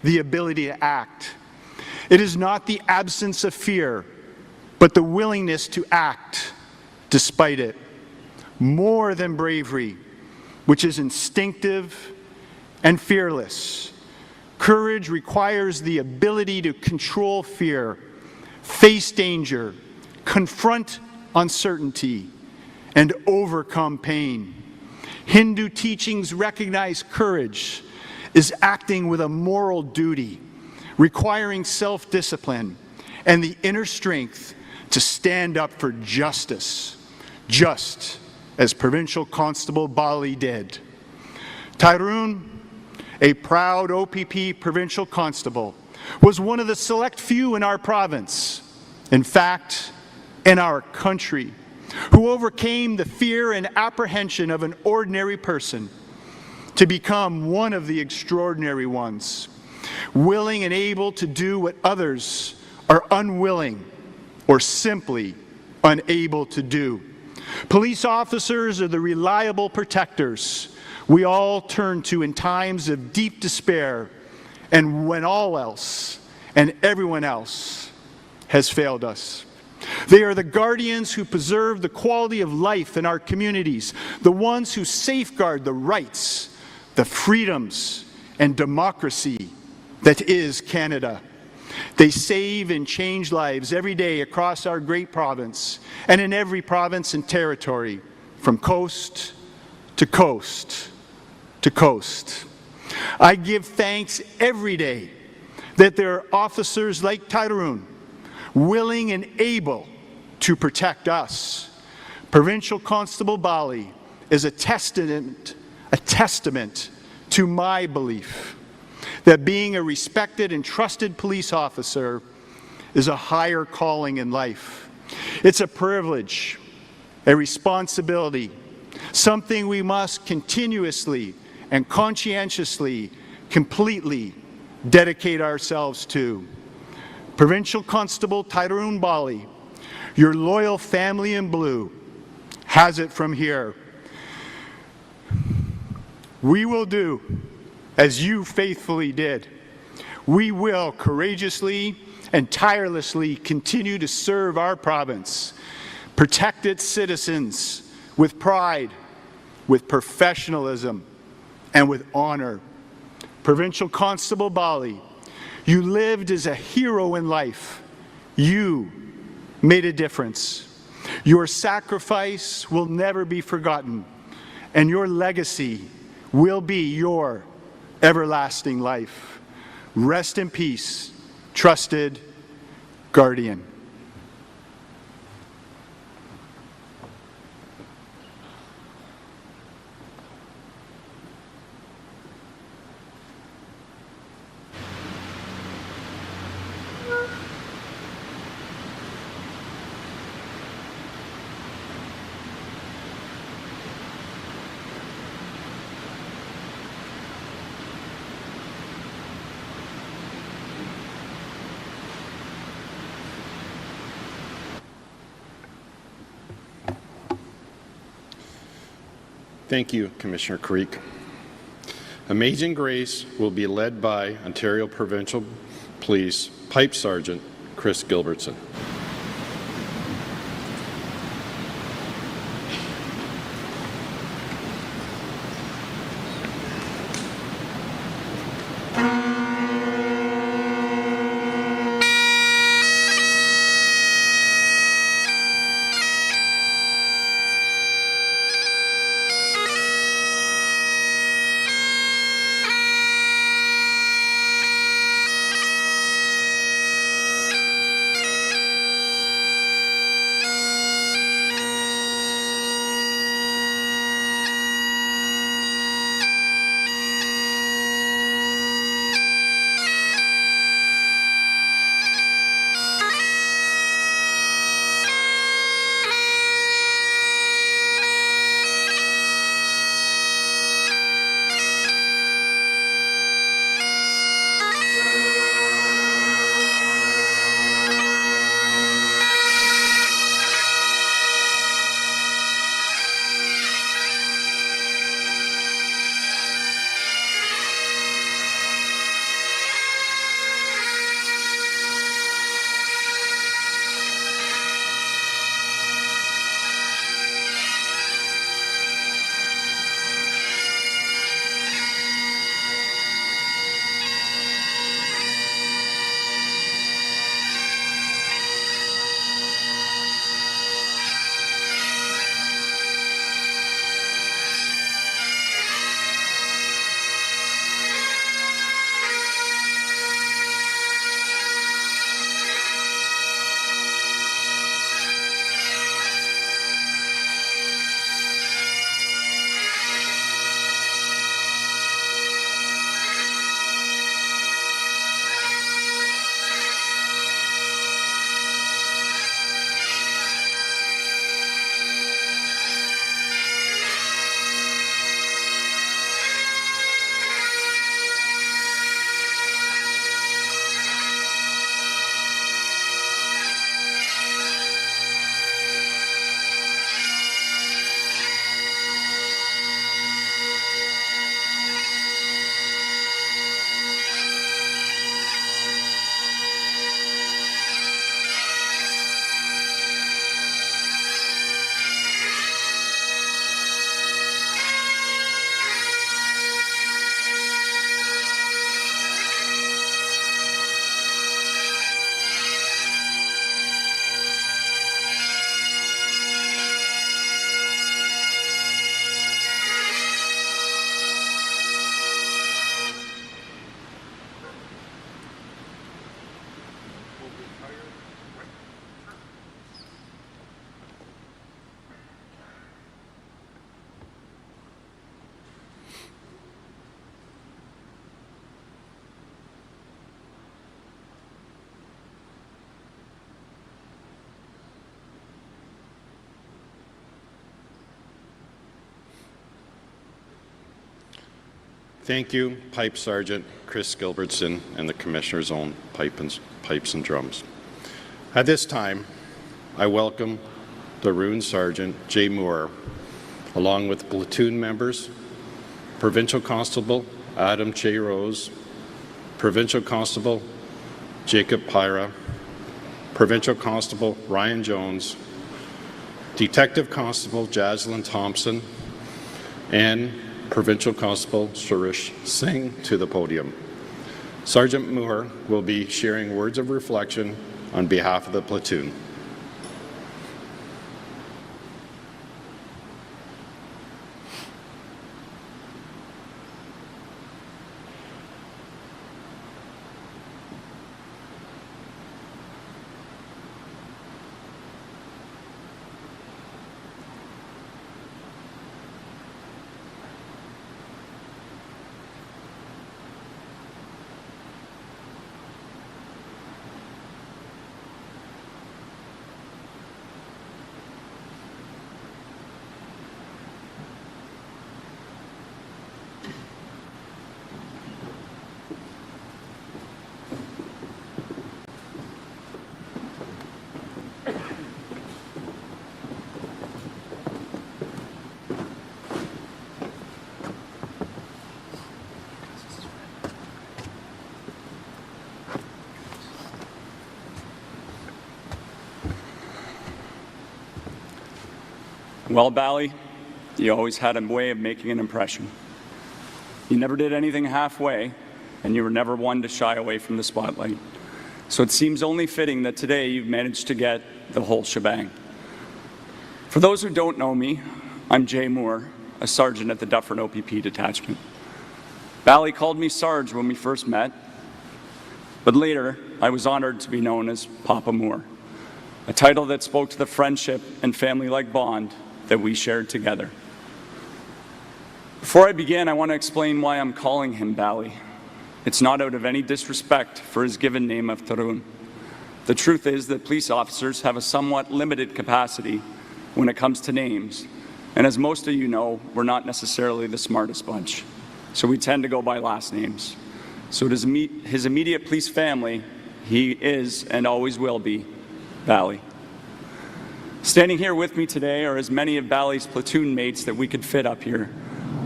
the ability to act. It is not the absence of fear, but the willingness to act despite it. More than bravery, which is instinctive and fearless. Courage requires the ability to control fear, face danger, confront uncertainty, and overcome pain. Hindu teachings recognize courage as acting with a moral duty, requiring self-discipline and the inner strength to stand up for justice, just as Provincial Constable Bali did. Tarun, a proud OPP Provincial Constable, was one of the select few in our province, in fact, in our country, who overcame the fear and apprehension of an ordinary person to become one of the extraordinary ones, willing and able to do what others are unwilling or simply unable to do. Police officers are the reliable protectors we all turn to in times of deep despair and when all else and everyone else has failed us. They are the guardians who preserve the quality of life in our communities, the ones who safeguard the rights, the freedoms, and democracy that is Canada. They save and change lives every day across our great province and in every province and territory, from coast to coast to coast. I give thanks every day that there are officers like Tarun, willing and able to protect us. Provincial Constable Bali is a testament to my belief that being a respected and trusted police officer is a higher calling in life. It's a privilege, a responsibility, something we must continuously and conscientiously, completely dedicate ourselves to. Provincial Constable Tarun Bali, your loyal family in blue, has it from here. We will do as you faithfully did. We will courageously and tirelessly continue to serve our province, protect its citizens with pride, with professionalism, and with honor. Provincial Constable Bali, you lived as a hero in life. You made a difference. Your sacrifice will never be forgotten, and your legacy will be your everlasting life. Rest in peace, trusted guardian. Thank you, Commissioner Creek. Amazing Grace will be led by Ontario Provincial Police Pipe Sergeant Chris Gilbertson. Thank you, Pipe Sergeant Chris Gilbertson and the Commissioner's own pipes and drums. At this time, I welcome Tarun Sergeant Jay Moore, along with platoon members, Provincial Constable Adam J. Rose, Provincial Constable Jacob Pyra, Provincial Constable Ryan Jones, Detective Constable Jaslyn Thompson, and Provincial Constable Suresh Singh to the podium. Sergeant Moore will be sharing words of reflection on behalf of the platoon. Well, Bali, you always had a way of making an impression. You never did anything halfway, and you were never one to shy away from the spotlight. So it seems only fitting that today you've managed to get the whole shebang. For those who don't know me, I'm Jay Moore, a sergeant at the Dufferin OPP detachment. Bali called me Sarge when we first met, but later I was honored to be known as Papa Moore, a title that spoke to the friendship and family-like bond that we shared together. Before I begin, I want to explain why I'm calling him Bali. It's not out of any disrespect for his given name of Tarun. The truth is that police officers have a somewhat limited capacity when it comes to names, and as most of you know, we're not necessarily the smartest bunch, so we tend to go by last names. So to his immediate police family, he is and always will be Bali. Standing here with me today are as many of Bali's platoon mates that we could fit up here.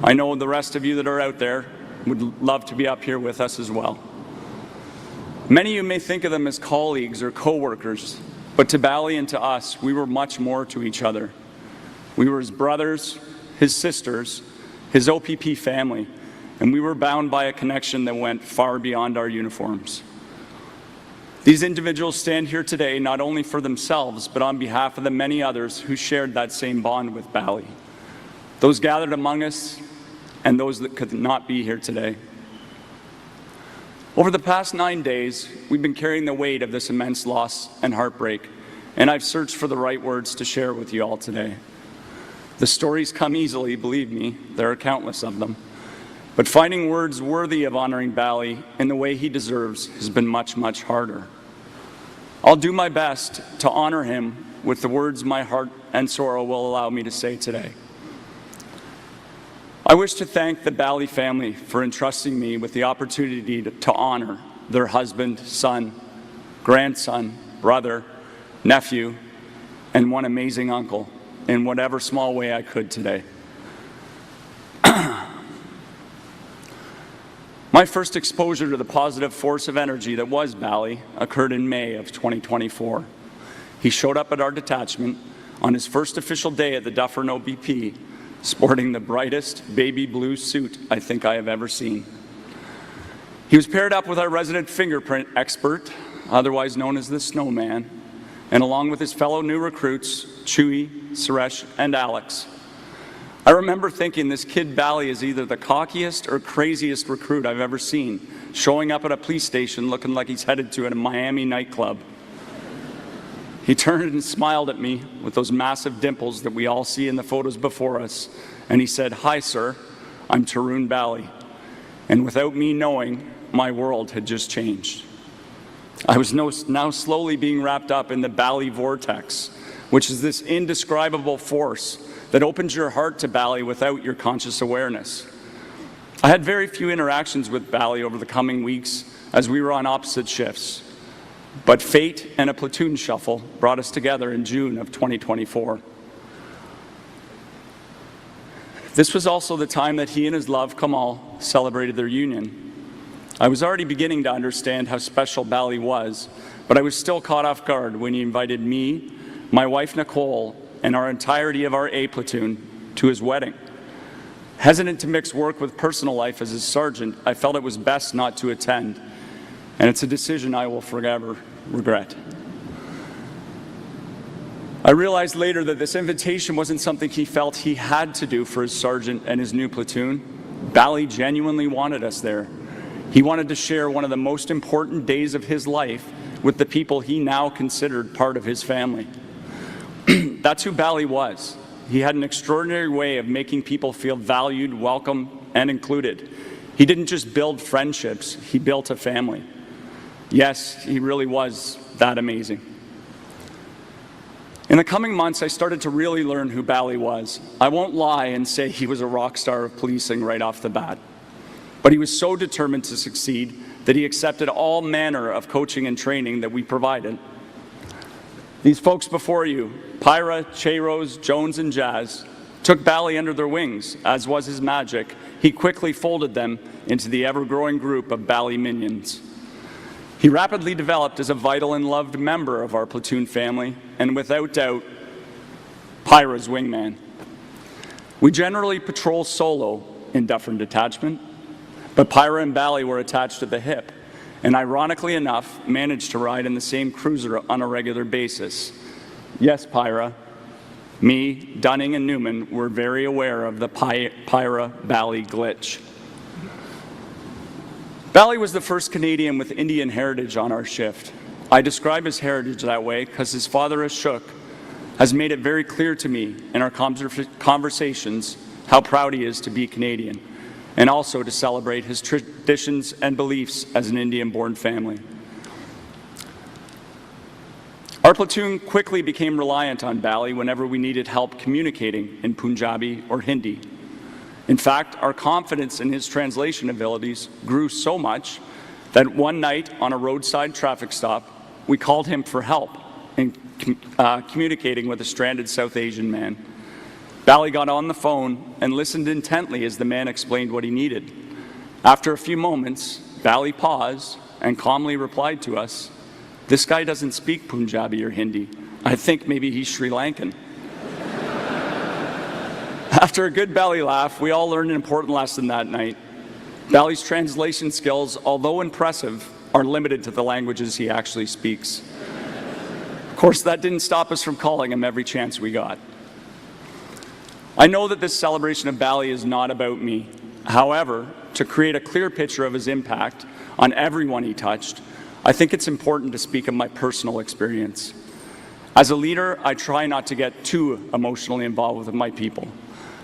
I know the rest of you that are out there would love to be up here with us as well. Many of you may think of them as colleagues or co-workers, but to Bali and to us, we were much more to each other. We were his brothers, his sisters, his OPP family, and we were bound by a connection that went far beyond our uniforms. These individuals stand here today not only for themselves, but on behalf of the many others who shared that same bond with Bali. Those gathered among us and those that could not be here today. Over the past 9 days, we've been carrying the weight of this immense loss and heartbreak, and I've searched for the right words to share with you all today. The stories come easily, believe me, there are countless of them. But finding words worthy of honoring Bali in the way he deserves has been much, much harder. I'll do my best to honor him with the words my heart and sorrow will allow me to say today. I wish to thank the Bali family for entrusting me with the opportunity to honor their husband, son, grandson, brother, nephew, and one amazing uncle in whatever small way I could today. My first exposure to the positive force of energy that was Bali occurred in May of 2024. He showed up at our detachment on his first official day at the Dufferin OPP, sporting the brightest baby blue suit I think I have ever seen. He was paired up with our resident fingerprint expert, otherwise known as the Snowman, and along with his fellow new recruits, Chewy, Suresh, and Alex. I remember thinking this kid Bali is either the cockiest or craziest recruit I've ever seen, showing up at a police station looking like he's headed to a Miami nightclub. He turned and smiled at me with those massive dimples that we all see in the photos before us, and he said, "Hi, sir, I'm Tarun Bali." And without me knowing, my world had just changed. I was now slowly being wrapped up in the Bali vortex, which is this indescribable force that opens your heart to Bali without your conscious awareness. I had very few interactions with Bali over the coming weeks as we were on opposite shifts, but fate and a platoon shuffle brought us together in June of 2024. This was also the time that he and his love, Kamal, celebrated their union. I was already beginning to understand how special Bali was, but I was still caught off guard when he invited me, my wife Nicole, and our entirety of our A platoon to his wedding. Hesitant to mix work with personal life as his sergeant, I felt it was best not to attend, and it's a decision I will forever regret. I realized later that this invitation wasn't something he felt he had to do for his sergeant and his new platoon. Bali genuinely wanted us there. He wanted to share one of the most important days of his life with the people he now considered part of his family. That's who Bali was. He had an extraordinary way of making people feel valued, welcome, and included. He didn't just build friendships, he built a family. Yes, he really was that amazing. In the coming months, I started to really learn who Bali was. I won't lie and say he was a rock star of policing right off the bat. But he was so determined to succeed that he accepted all manner of coaching and training that we provided. These folks before you, Pyra, Cheiros, Jones, and Jazz, took Bali under their wings, as was his magic. He quickly folded them into the ever-growing group of Bali minions. He rapidly developed as a vital and loved member of our platoon family, and without doubt, Pyra's wingman. We generally patrol solo in Dufferin Detachment, but Pyra and Bali were attached at the hip, and ironically enough, managed to ride in the same cruiser on a regular basis. Yes, Pyra, me, Dunning, and Newman were very aware of the Pyra-Bali glitch. Bali was the first Canadian with Indian heritage on our shift. I describe his heritage that way because his father, Ashok, has made it very clear to me in our conversations how proud he is to be Canadian, and also to celebrate his traditions and beliefs as an Indian-born family. Our platoon quickly became reliant on Bali whenever we needed help communicating in Punjabi or Hindi. In fact, our confidence in his translation abilities grew so much that one night on a roadside traffic stop, we called him for help in communicating with a stranded South Asian man. Bali got on the phone and listened intently as the man explained what he needed. After a few moments, Bali paused and calmly replied to us, "This guy doesn't speak Punjabi or Hindi. I think maybe he's Sri Lankan." After a good Bali laugh, we all learned an important lesson that night. Bali's translation skills, although impressive, are limited to the languages he actually speaks. Of course, that didn't stop us from calling him every chance we got. I know that this celebration of Bali is not about me. However, to create a clear picture of his impact on everyone he touched, I think it's important to speak of my personal experience. As a leader, I try not to get too emotionally involved with my people.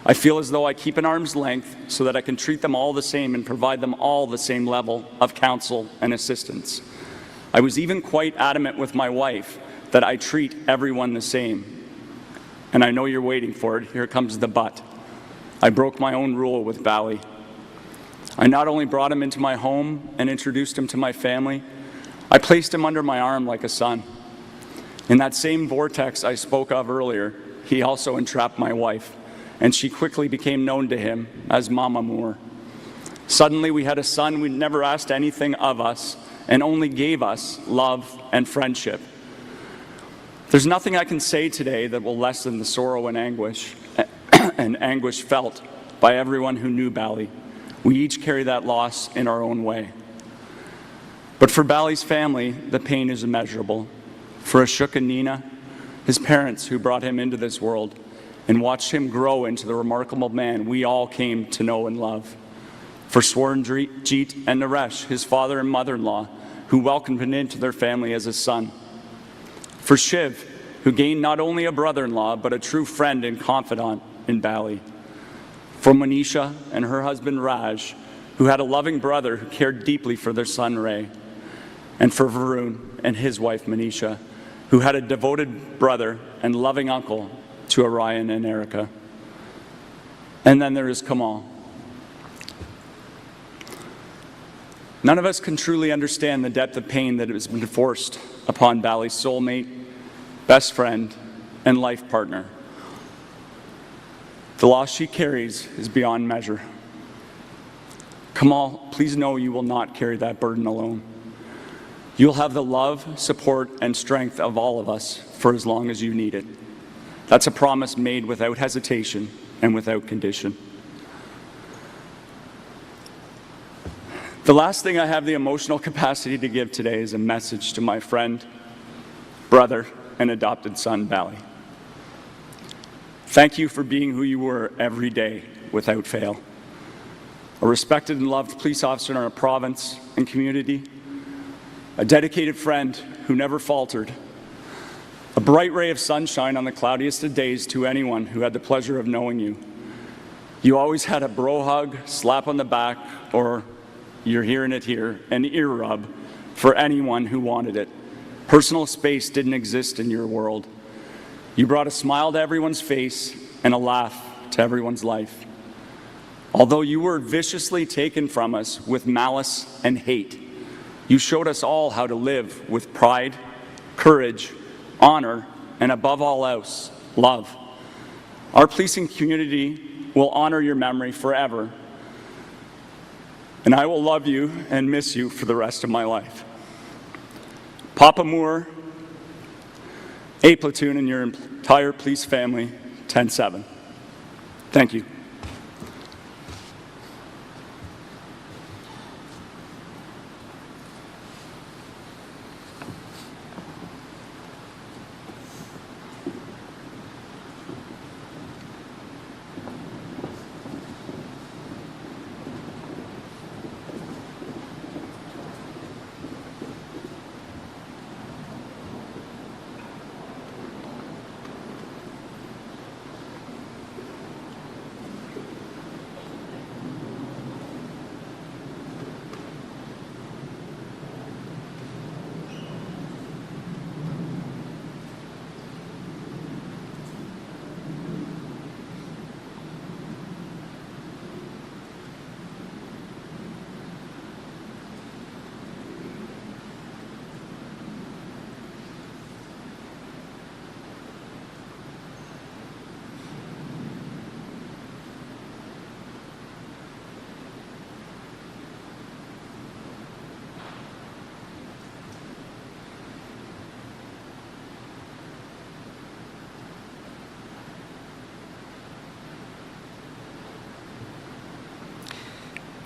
I feel as though I keep an arm's length so that I can treat them all the same and provide them all the same level of counsel and assistance. I was even quite adamant with my wife that I treat everyone the same. And I know you're waiting for it. Here comes the but. I broke my own rule with Bali. I not only brought him into my home and introduced him to my family, I placed him under my arm like a son. In that same vortex I spoke of earlier, he also entrapped my wife, and she quickly became known to him as Mama Moore. Suddenly we had a son who never asked anything of us and only gave us love and friendship. There's nothing I can say today that will lessen the sorrow and anguish felt by everyone who knew Bali. We each carry that loss in our own way. But for Bali's family, the pain is immeasurable. For Ashok and Nina, his parents who brought him into this world and watched him grow into the remarkable man we all came to know and love. For Swaranjeet and Naresh, his father and mother-in-law, who welcomed him into their family as a son. For Shiv, who gained not only a brother-in-law, but a true friend and confidant in Bali. For Manisha and her husband Raj, who had a loving brother who cared deeply for their son Ray. And for Varun and his wife Manisha, who had a devoted brother and loving uncle to Orion and Erica. And then there is Kamal. None of us can truly understand the depth of pain that has been forced upon Bali's soulmate, best friend, and life partner. The loss she carries is beyond measure. Kamal, please know you will not carry that burden alone. You'll have the love, support, and strength of all of us for as long as you need it. That's a promise made without hesitation and without condition. The last thing I have the emotional capacity to give today is a message to my friend, brother, and adopted son, Bali. Thank you for being who you were every day without fail. A respected and loved police officer in our province and community, a dedicated friend who never faltered, a bright ray of sunshine on the cloudiest of days to anyone who had the pleasure of knowing you. You always had a bro hug, slap on the back, or you're hearing it here, an ear rub for anyone who wanted it. Personal space didn't exist in your world. You brought a smile to everyone's face and a laugh to everyone's life. Although you were viciously taken from us with malice and hate, you showed us all how to live with pride, courage, honor, and above all else, love. Our policing community will honor your memory forever, and I will love you and miss you for the rest of my life. Papa Moore, A Platoon, and your entire police family, 10-7. Thank you.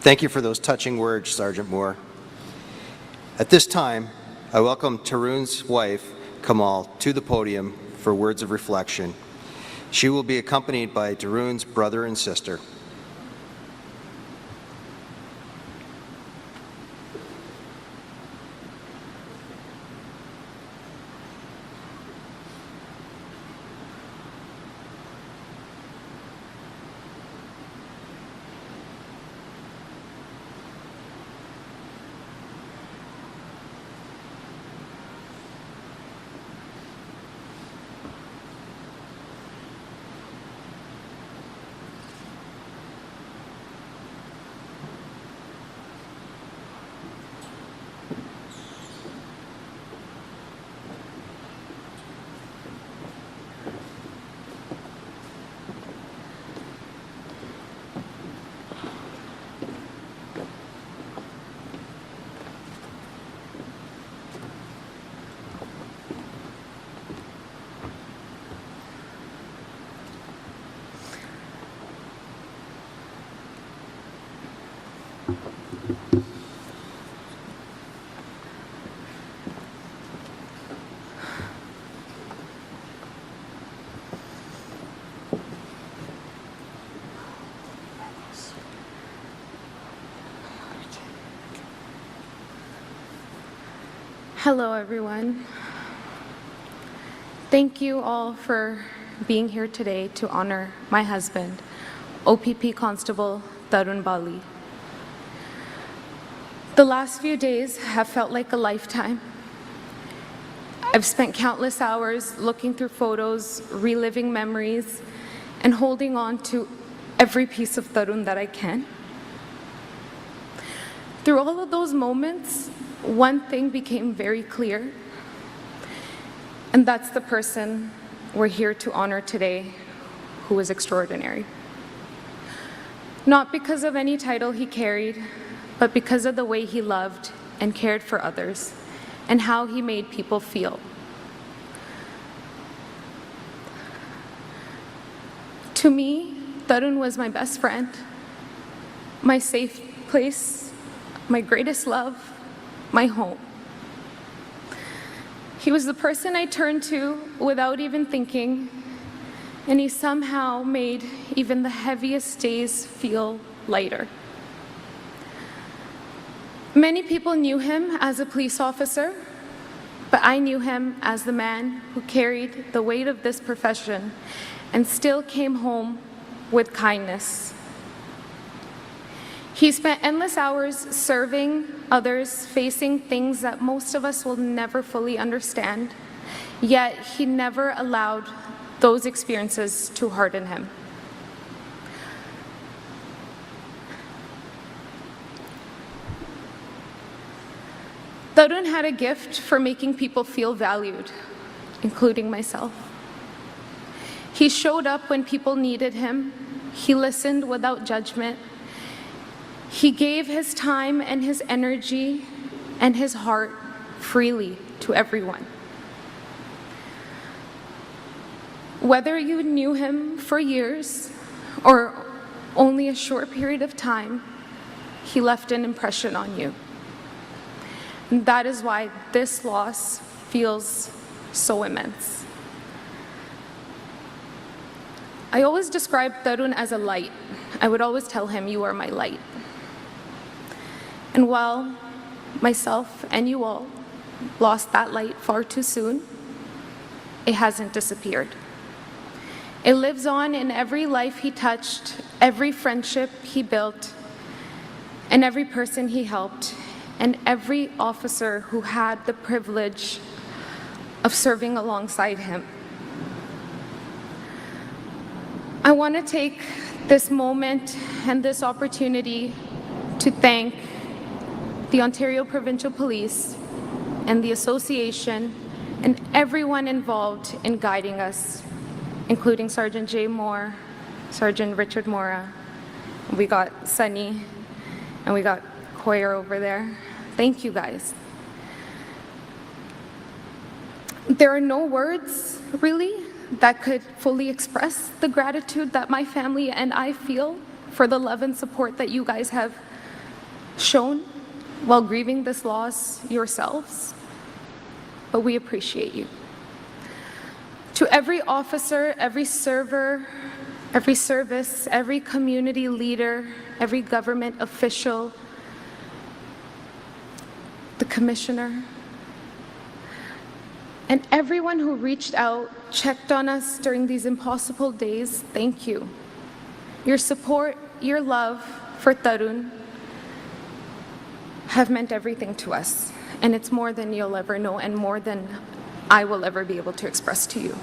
Thank you for those touching words, Sergeant Moore. At this time, I welcome Tarun's wife, Kamal, to the podium for words of reflection. She will be accompanied by Tarun's brother and sister. Hello, everyone. Thank you all for being here today to honor my husband, OPP Constable Tarun Bali. The last few days have felt like a lifetime. I've spent countless hours looking through photos, reliving memories, and holding on to every piece of Tarun that I can. Through all of those moments, one thing became very clear, and that's the person we're here to honor today, who is extraordinary. Not because of any title he carried, but because of the way he loved and cared for others, and how he made people feel. To me, Tarun was my best friend, my safe place, my greatest love, my home. He was the person I turned to without even thinking, and he somehow made even the heaviest days feel lighter. Many people knew him as a police officer, but I knew him as the man who carried the weight of this profession and still came home with kindness. He spent endless hours serving others, facing things that most of us will never fully understand, yet he never allowed those experiences to harden him. Tarun had a gift for making people feel valued, including myself. He showed up when people needed him. He listened without judgment. He gave his time and his energy and his heart freely to everyone. Whether you knew him for years or only a short period of time, he left an impression on you. And that is why this loss feels so immense. I always described Tarun as a light. I would always tell him, "You are my light." And while myself and you all lost that light far too soon, it hasn't disappeared. It lives on in every life he touched, every friendship he built, and every person he helped, and every officer who had the privilege of serving alongside him. I want to take this moment and this opportunity to thank the Ontario Provincial Police and the Association and everyone involved in guiding us, including Sergeant Jay Moore, Sergeant Richard Mora. We got Sunny, and we got Coyer over there. Thank you, guys. There are no words, really, that could fully express the gratitude that my family and I feel for the love and support that you guys have shown while grieving this loss yourselves. But we appreciate you. To every officer, every server, every service, every community leader, every government official, the commissioner, and everyone who reached out, checked on us during these impossible days, thank you. Your support, your love for Tarun have meant everything to us, and it's more than you'll ever know and more than I will ever be able to express to you.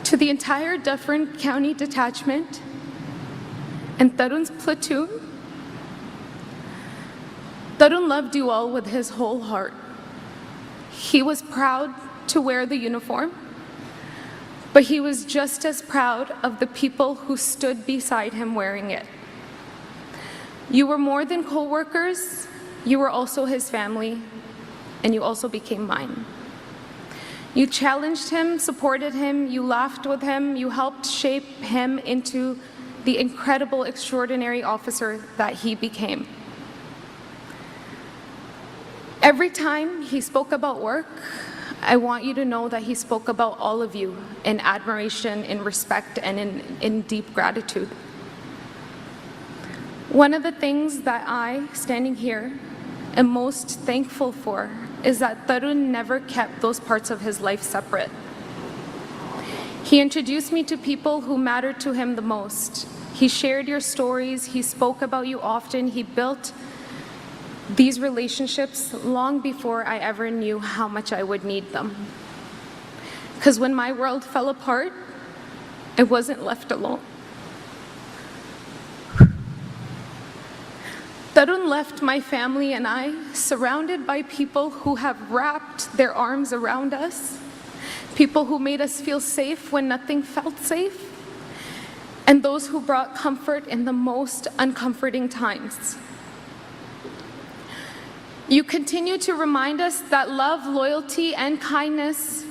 To the entire Dufferin County Detachment and Tarun's platoon, Tarun loved you all with his whole heart. He was proud to wear the uniform, but he was just as proud of the people who stood beside him wearing it. You were more than co-workers, you were also his family, and you also became mine. You challenged him, supported him, you laughed with him, you helped shape him into the incredible, extraordinary officer that he became. Every time he spoke about work, I want you to know that he spoke about all of you in admiration, in respect, and in deep gratitude. One of the things that I, standing here, am most thankful for is that Tarun never kept those parts of his life separate. He introduced me to people who mattered to him the most. He shared your stories, he spoke about you often, he built these relationships long before I ever knew how much I would need them. Because when my world fell apart, I wasn't left alone. Tarun left my family and I surrounded by people who have wrapped their arms around us, people who made us feel safe when nothing felt safe, and those who brought comfort in the most uncomforting times. You continue to remind us that love, loyalty, and kindness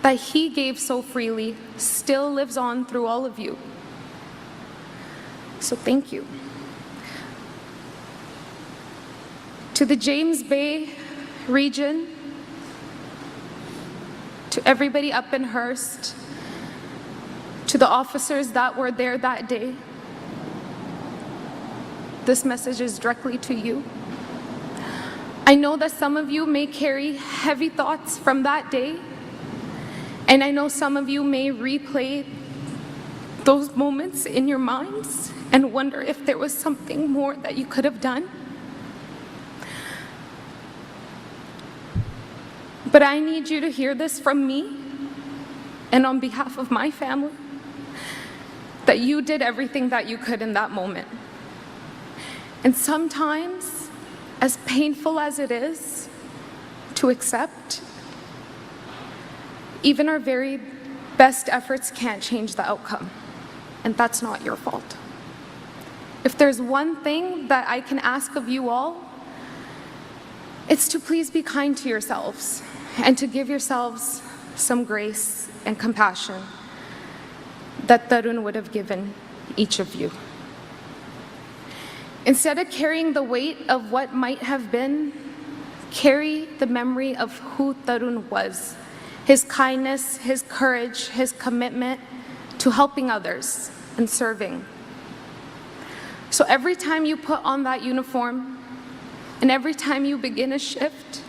that he gave so freely still lives on through all of you. So thank you. To the James Bay region, to everybody up in Hearst, to the officers that were there that day, this message is directly to you. I know that some of you may carry heavy thoughts from that day, and I know some of you may replay those moments in your minds and wonder if there was something more that you could have done. But I need you to hear this from me and on behalf of my family, that you did everything that you could in that moment. And sometimes, as painful as it is to accept, even our very best efforts can't change the outcome, and that's not your fault. If there's one thing that I can ask of you all, it's to please be kind to yourselves and to give yourselves some grace and compassion that Tarun would have given each of you. Instead of carrying the weight of what might have been, carry the memory of who Tarun was, his kindness, his courage, his commitment to helping others and serving. So every time you put on that uniform, and every time you begin a shift,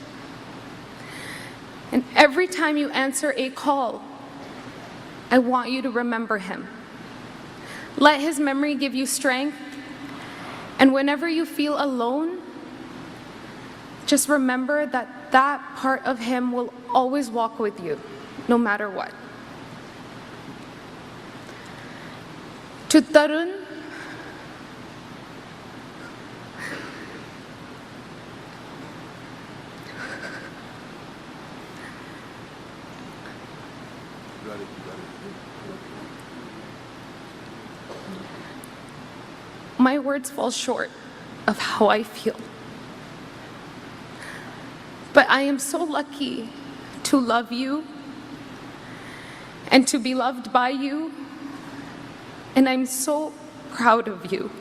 and every time you answer a call, I want you to remember him. Let his memory give you strength, and whenever you feel alone, just remember that that part of him will always walk with you, no matter what. To Tarun, my words fall short of how I feel. But I am so lucky to love you and to be loved by you, and I'm so proud of you.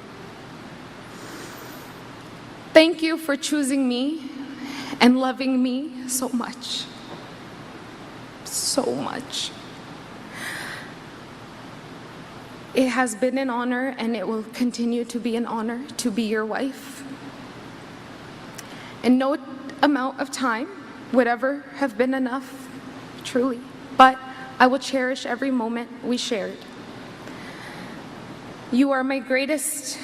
Thank you for choosing me and loving me so much. So much. It has been an honor, and it will continue to be an honor to be your wife. And no amount of time would ever have been enough, truly. But I will cherish every moment we shared. You are my greatest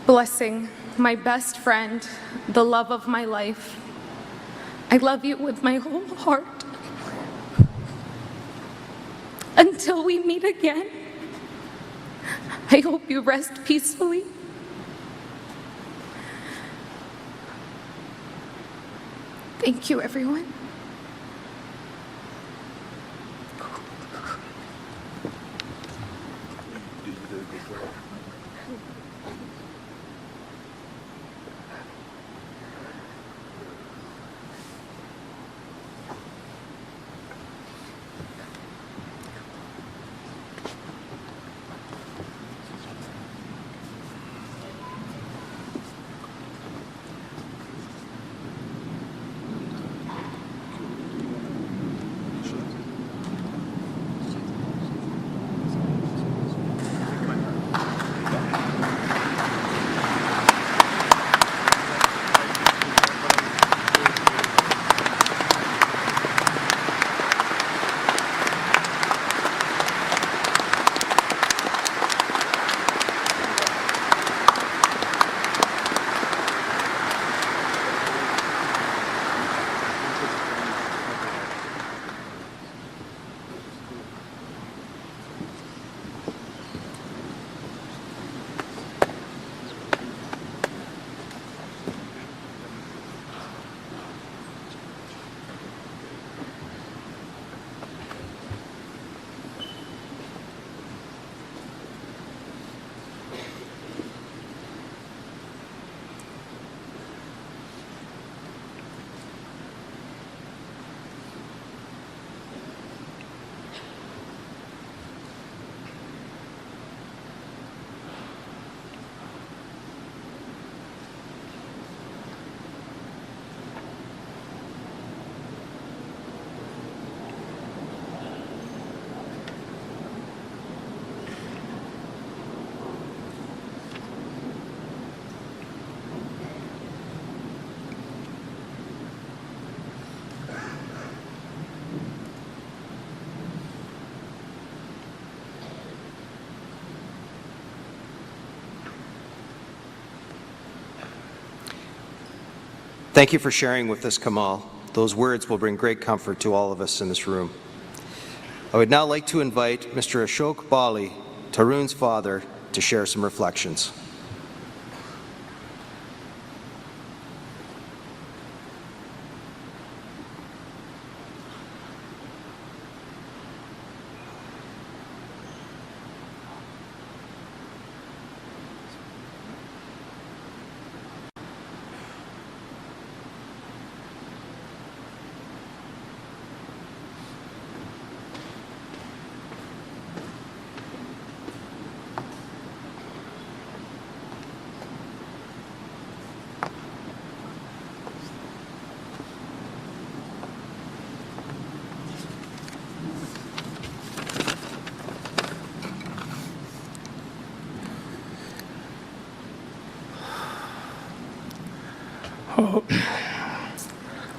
blessing, my best friend, the love of my life. I love you with my whole heart. Until we meet again, I hope you rest peacefully. Thank you, everyone. Thank you for sharing with us, Kamal. Those words will bring great comfort to all of us in this room. I would now like to invite Mr. Ashok Bali, Tarun's father, to share some reflections.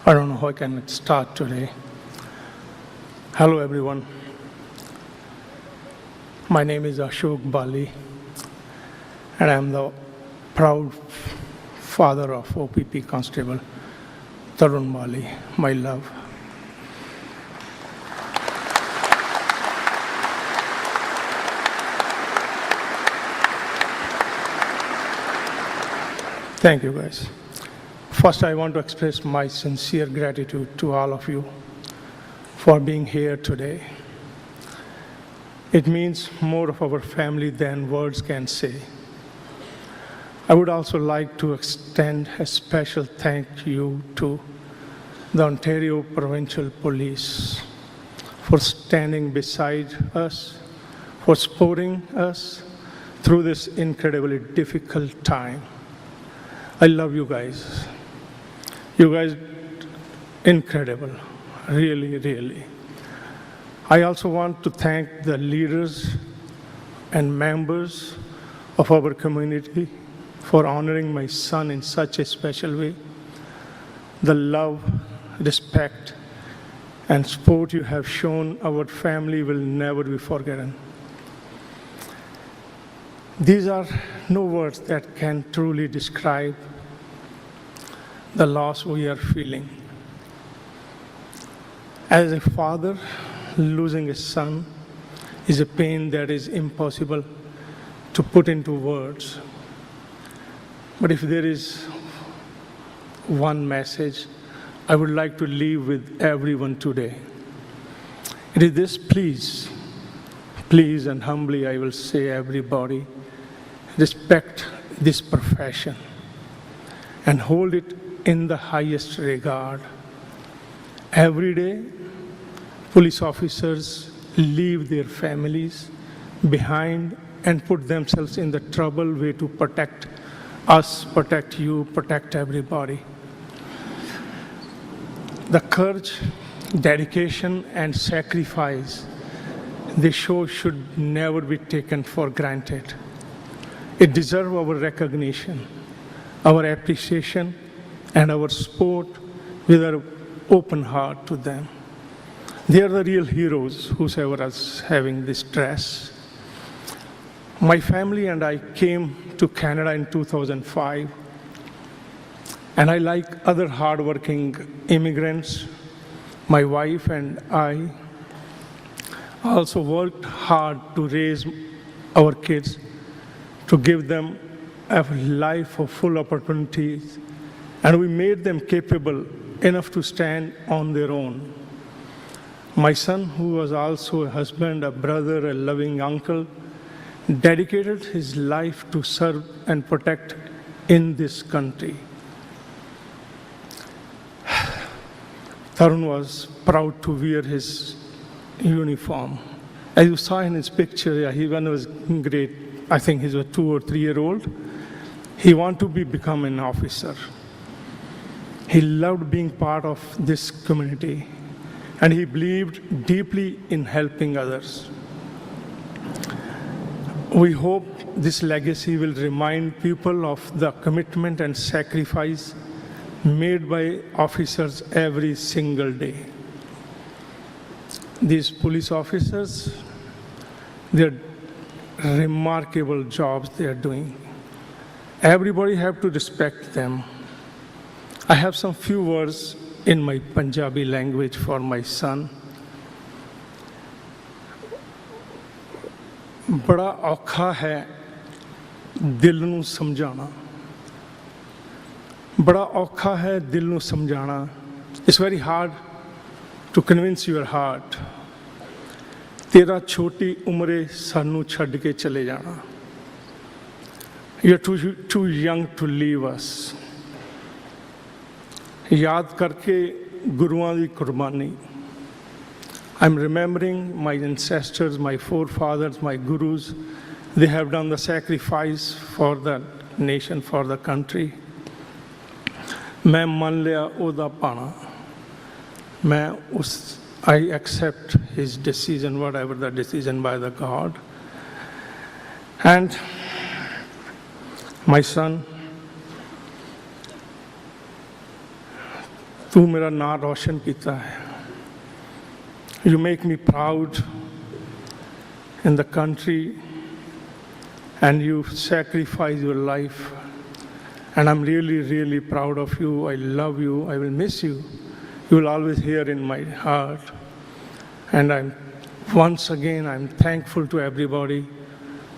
I don't know how I can start today. Hello, everyone. My name is Ashok Bali, and I'm the proud father of OPP Constable Tarun Bali, my love. Thank you, guys. First, I want to express my sincere gratitude to all of you for being here today. It means more of our family than words can say. I would also like to extend a special thank you to the Ontario Provincial Police for standing beside us, for supporting us through this incredibly difficult time. I love you guys. You guys, incredible, really, really. I also want to thank the leaders and members of our community for honoring my son in such a special way. The love, respect, and support you have shown our family will never be forgotten. These are no words that can truly describe the loss we are feeling. As a father, losing a son is a pain that is impossible to put into words. But if there is one message I would like to leave with everyone today, it is this: please, please, and humbly I will say, everybody, respect this profession and hold it in the highest regard. Every day, police officers leave their families behind and put themselves in the trouble way to protect us, protect you, protect everybody. The courage, dedication, and sacrifice they show should never be taken for granted. It deserves our recognition, our appreciation, and our support with our open heart to them. They are the real heroes, whosoever is having this stress. My family and I came to Canada in 2005, and I, like other hardworking immigrants, my wife and I also worked hard to raise our kids, to give them a life of full opportunities, and we made them capable enough to stand on their own. My son, who was also a husband, a brother, a loving uncle, dedicated his life to serve and protect in this country. Tarun was proud to wear his uniform. As you saw in his picture, when he was great, I think he was 2 or 3 years old, he wanted to become an officer. He loved being part of this community, and he believed deeply in helping others. We hope this legacy will remind people of the commitment and sacrifice made by officers every single day. These police officers, they're remarkable jobs they are doing. Everybody have to respect them. I have some few words in my Punjabi language for my son. बड़ा औखा है दिल ਨੂੰ ਸਮਝਾਣਾ बड़ा औखा है दिल ਨੂੰ ਸਮਝਾਣਾ It's very hard to convince your heart तेरा छोटी उम्रे सानू छड़ के चले जाना You're too young to leave us याद करके गुरुआं दी कुर्बानी I'm remembering my ancestors, my forefathers, my gurus. They have done the sacrifice for the nation, for the country. मैं मान लिया ओदा पाना I accept his decision, whatever the decision by the God. And my son, तू मेरा नाम रोशन कीता है You make me proud in the country and you sacrifice your life. And I'm really, really proud of you. I love you. I will miss you. You will always hear in my heart. And once again, I'm thankful to everybody,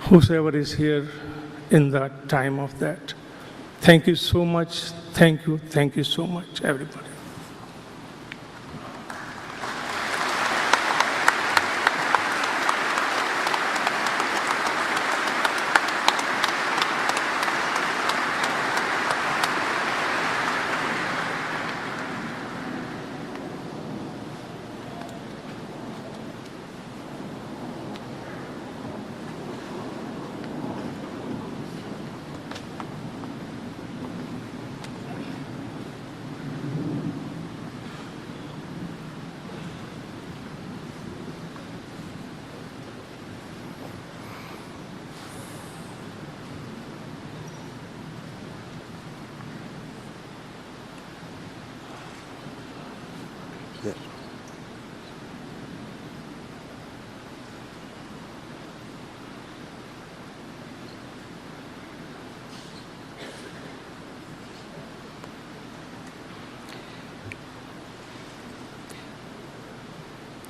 whosoever is here in that time of that. Thank you so much. Thank you. Thank you so much, everybody.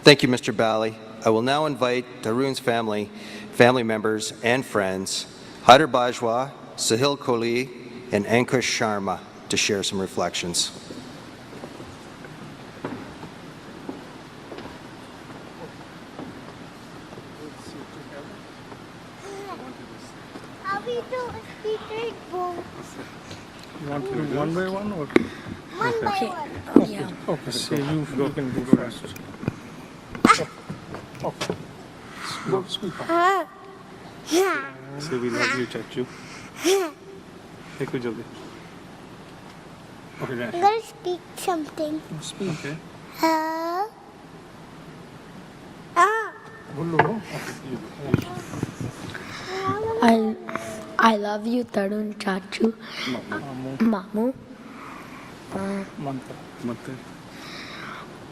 Thank you, Mr. Bali. I will now invite Tarun's family members and friends, Haider Bajwa, Sahil Kohli, and Ankush Sharma to share some reflections. You want to do one by one or? One by one. Yeah. Okay, so you can go first. Okay. Go, speak up. Say we love you, Chachu. Take it, Jaldi. Okay, Dash. I'm going to speak something. Speak. Okay. I love you, Tarun, Chachu, Mamu. Mantra.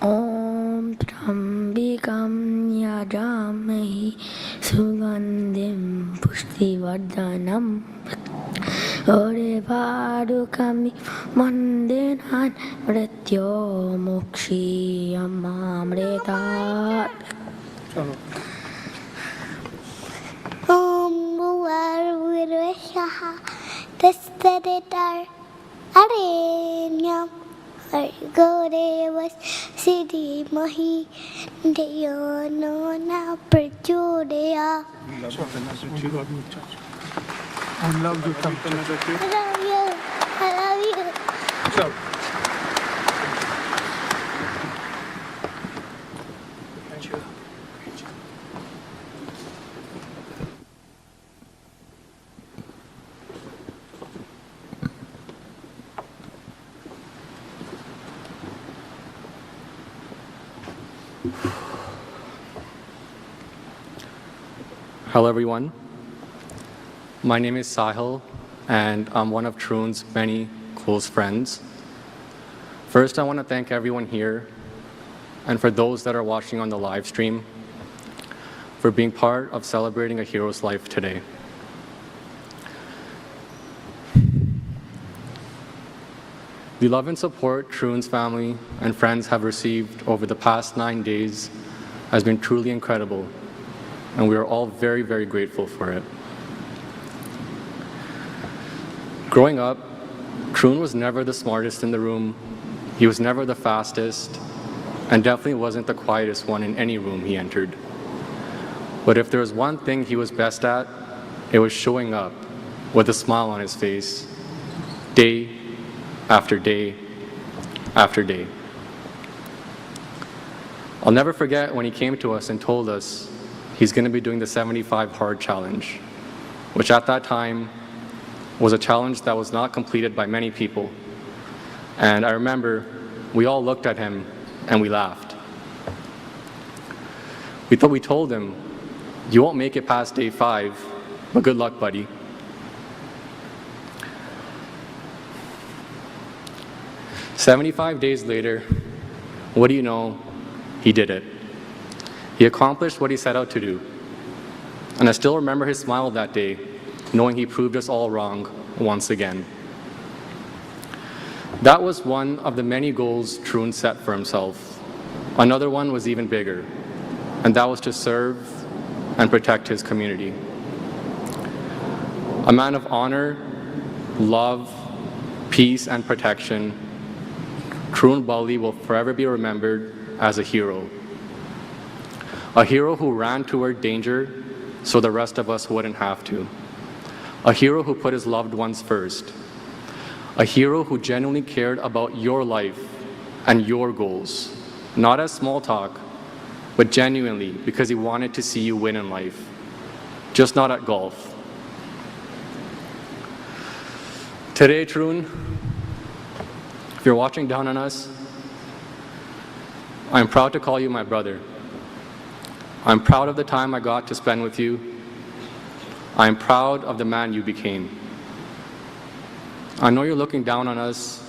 Om Trambikam Yajamahi Sugandim Pushtivardhanam Ore Padukami Mandinan Mrityo Mokshi Amamrita Om Buarvirveshaha Testaditar Arenyam Argodevas Siddhi Mahi Deyonona Prachodaya. I love you. I love you. Ciao. Hello everyone, my name is Sahil and I'm one of Tarun's many close friends. First, I want to thank everyone here and for those that are watching on the live stream for being part of celebrating a hero's life today. The love and support Tarun's family and friends have received over the past 9 days has been truly incredible, and we are all very, very grateful for it. Growing up, Tarun was never the smartest in the room, he was never the fastest, and definitely wasn't the quietest one in any room he entered. But if there was one thing he was best at, it was showing up with a smile on his face, day after day after day. I'll never forget when he came to us and told us he's going to be doing the 75 hard challenge, which at that time was a challenge that was not completed by many people. And I remember we all looked at him and we laughed. We told him, "You won't make it past day 5, but good luck, buddy." "75 days later, what do you know? He did it. He accomplished what he set out to do. And I still remember his smile that day, knowing he proved us all wrong once again. That was one of the many goals Tarun set for himself. Another one was even bigger, and that was to serve and protect his community. A man of honor, love, peace, and protection, Tarun Bali will forever be remembered as a hero. A hero who ran toward danger so the rest of us wouldn't have to. A hero who put his loved ones first. A hero who genuinely cared about your life and your goals, not as small talk, but genuinely because he wanted to see you win in life, just not at golf. Today, Tarun, if you're watching down on us, I'm proud to call you my brother. I'm proud of the time I got to spend with you. I'm proud of the man you became. I know you're looking down on us,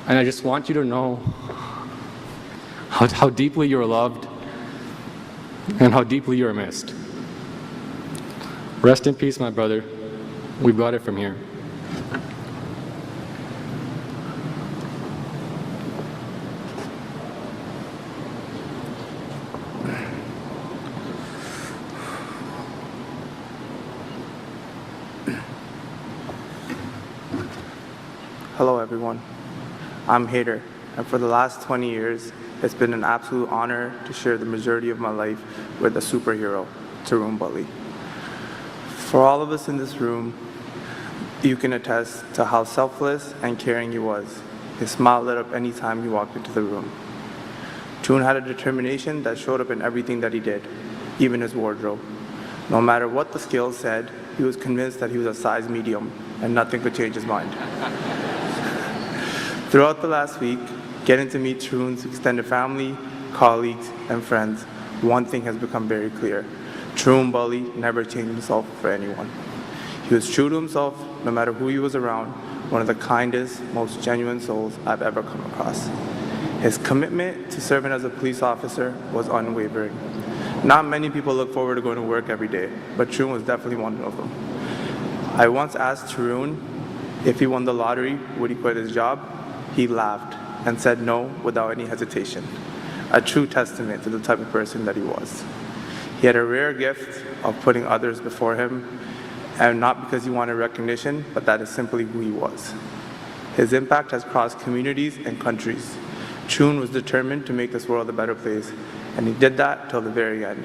and I just want you to know how deeply you're loved and how deeply you're missed. Rest in peace, my brother. We've got it from here. Hello everyone, I'm Hader, and for the last 20 years, it's been an absolute honor to share the majority of my life with a superhero, Tarun Bali. For all of us in this room, you can attest to how selfless and caring he was. His smile lit up any time he walked into the room. Tarun had a determination that showed up in everything that he did, even his wardrobe. No matter what the scales said, he was convinced that he was a size medium, and nothing could change his mind. Throughout the last week, getting to meet Tarun's extended family, colleagues, and friends, one thing has become very clear. Tarun Bali never changed himself for anyone. He was true to himself, no matter who he was around, one of the kindest, most genuine souls I've ever come across. His commitment to serving as a police officer was unwavering. Not many people look forward to going to work every day, but Tarun was definitely one of them. I once asked Tarun if he won the lottery, would he quit his job? He laughed and said no without any hesitation, a true testament to the type of person that he was. He had a rare gift of putting others before him, and not because he wanted recognition, but that is simply who he was. His impact has crossed communities and countries. Tarun was determined to make this world a better place, and he did that till the very end.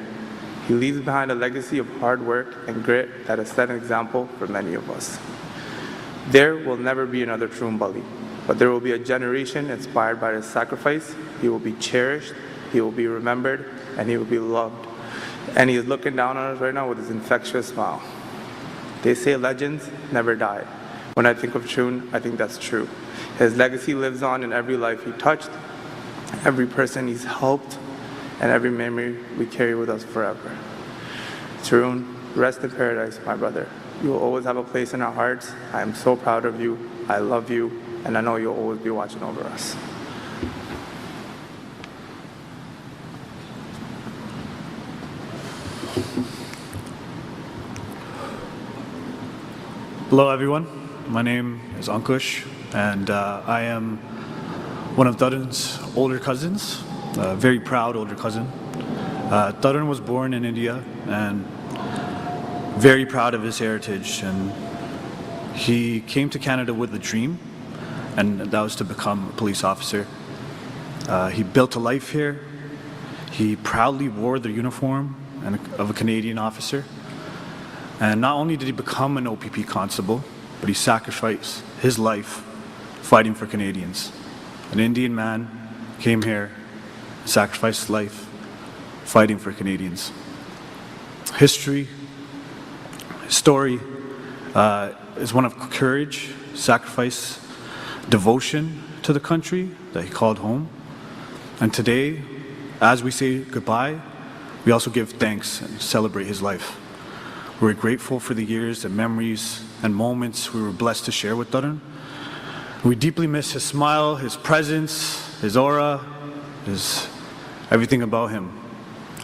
He leaves behind a legacy of hard work and grit that has set an example for many of us. There will never be another Tarun Bali, but there will be a generation inspired by his sacrifice. He will be cherished, he will be remembered, and he will be loved. And he is looking down on us right now with his infectious smile. They say legends never die. When I think of Tarun, I think that's true. His legacy lives on in every life he touched, every person he's helped, and every memory we carry with us forever. Tarun, rest in paradise, my brother. You will always have a place in our hearts. I am so proud of you. I love you, and I know you'll always be watching over us. Hello, everyone. My name is Ankush, and I am one of Tarun's older cousins, a very proud older cousin. Tarun was born in India and very proud of his heritage, and he came to Canada with a dream, and that was to become a police officer. He built a life here. He proudly wore the uniform of a Canadian officer. And not only did he become an OPP constable, but he sacrificed his life fighting for Canadians. An Indian man came here, sacrificed his life fighting for Canadians. His story is one of courage, sacrifice, devotion to the country that he called home. And today, as we say goodbye, we also give thanks and celebrate his life. We're grateful for the years and memories and moments we were blessed to share with Tarun. We deeply miss his smile, his presence, his aura, everything about him.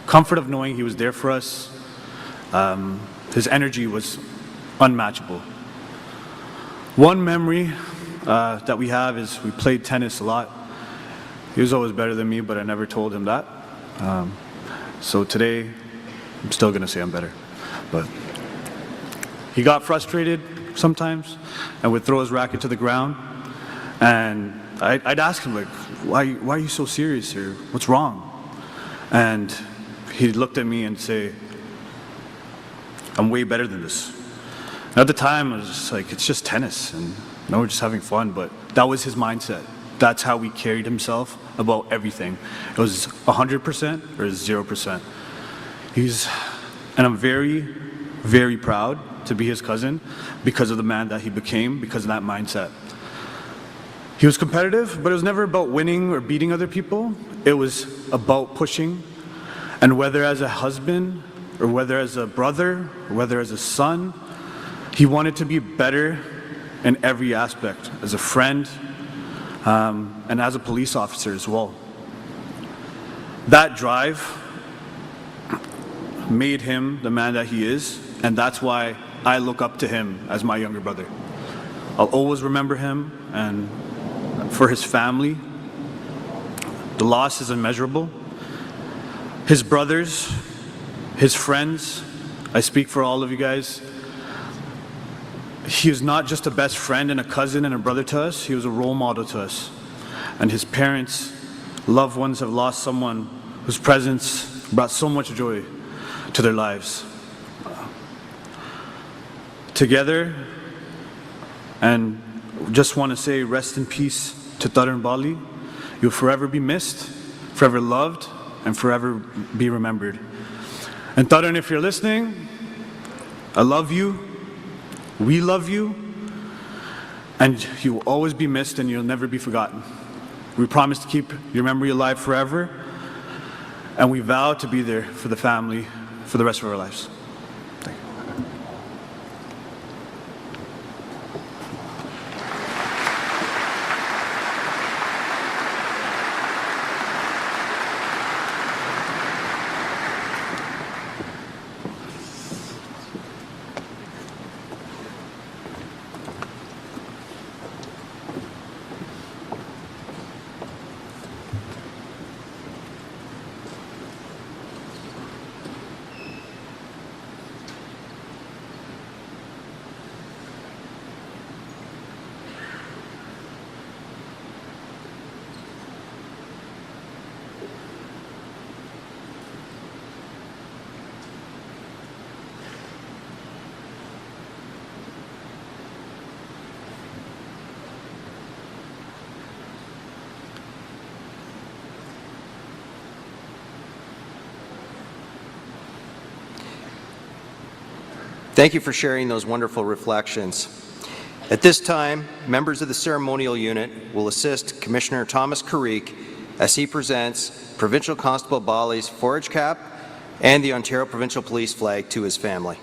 Comfort of knowing he was there for us. His energy was unmatchable. One memory that we have is we played tennis a lot. He was always better than me, but I never told him that. So today, I'm still going to say I'm better. But he got frustrated sometimes and would throw his racket to the ground. And I'd ask him, like, why are you so serious here? What's wrong? And he'd look at me and say, I'm way better than this. And at the time, I was just like, it's just tennis, and we're just having fun. But that was his mindset. That's how he carried himself about everything. It was 100% or 0%. And I'm very, very proud to be his cousin because of the man that he became, because of that mindset. He was competitive, but it was never about winning or beating other people. It was about pushing. And whether as a husband, or whether as a brother, or whether as a son, he wanted to be better in every aspect, as a friend, and as a police officer as well. That drive made him the man that he is, and that's why I look up to him as my younger brother. I'll always remember him, and for his family, the loss is immeasurable. His brothers, his friends, I speak for all of you guys. He was not just a best friend and a cousin and a brother to us, he was a role model to us. And his parents, loved ones have lost someone whose presence brought so much joy to their lives. Together, and just want to say rest in peace to Tarun Bali. You'll forever be missed, forever loved, and forever be remembered. And Tarun, if you're listening, I love you. We love you, and you will always be missed and you'll never be forgotten. We promise to keep your memory alive forever, and we vow to be there for the family for the rest of our lives. Thank you. Thank you for sharing those wonderful reflections. At this time, members of the ceremonial unit will assist Commissioner Thomas Carrique as he presents Provincial Constable Bali's forage cap and the Ontario Provincial Police flag to his family.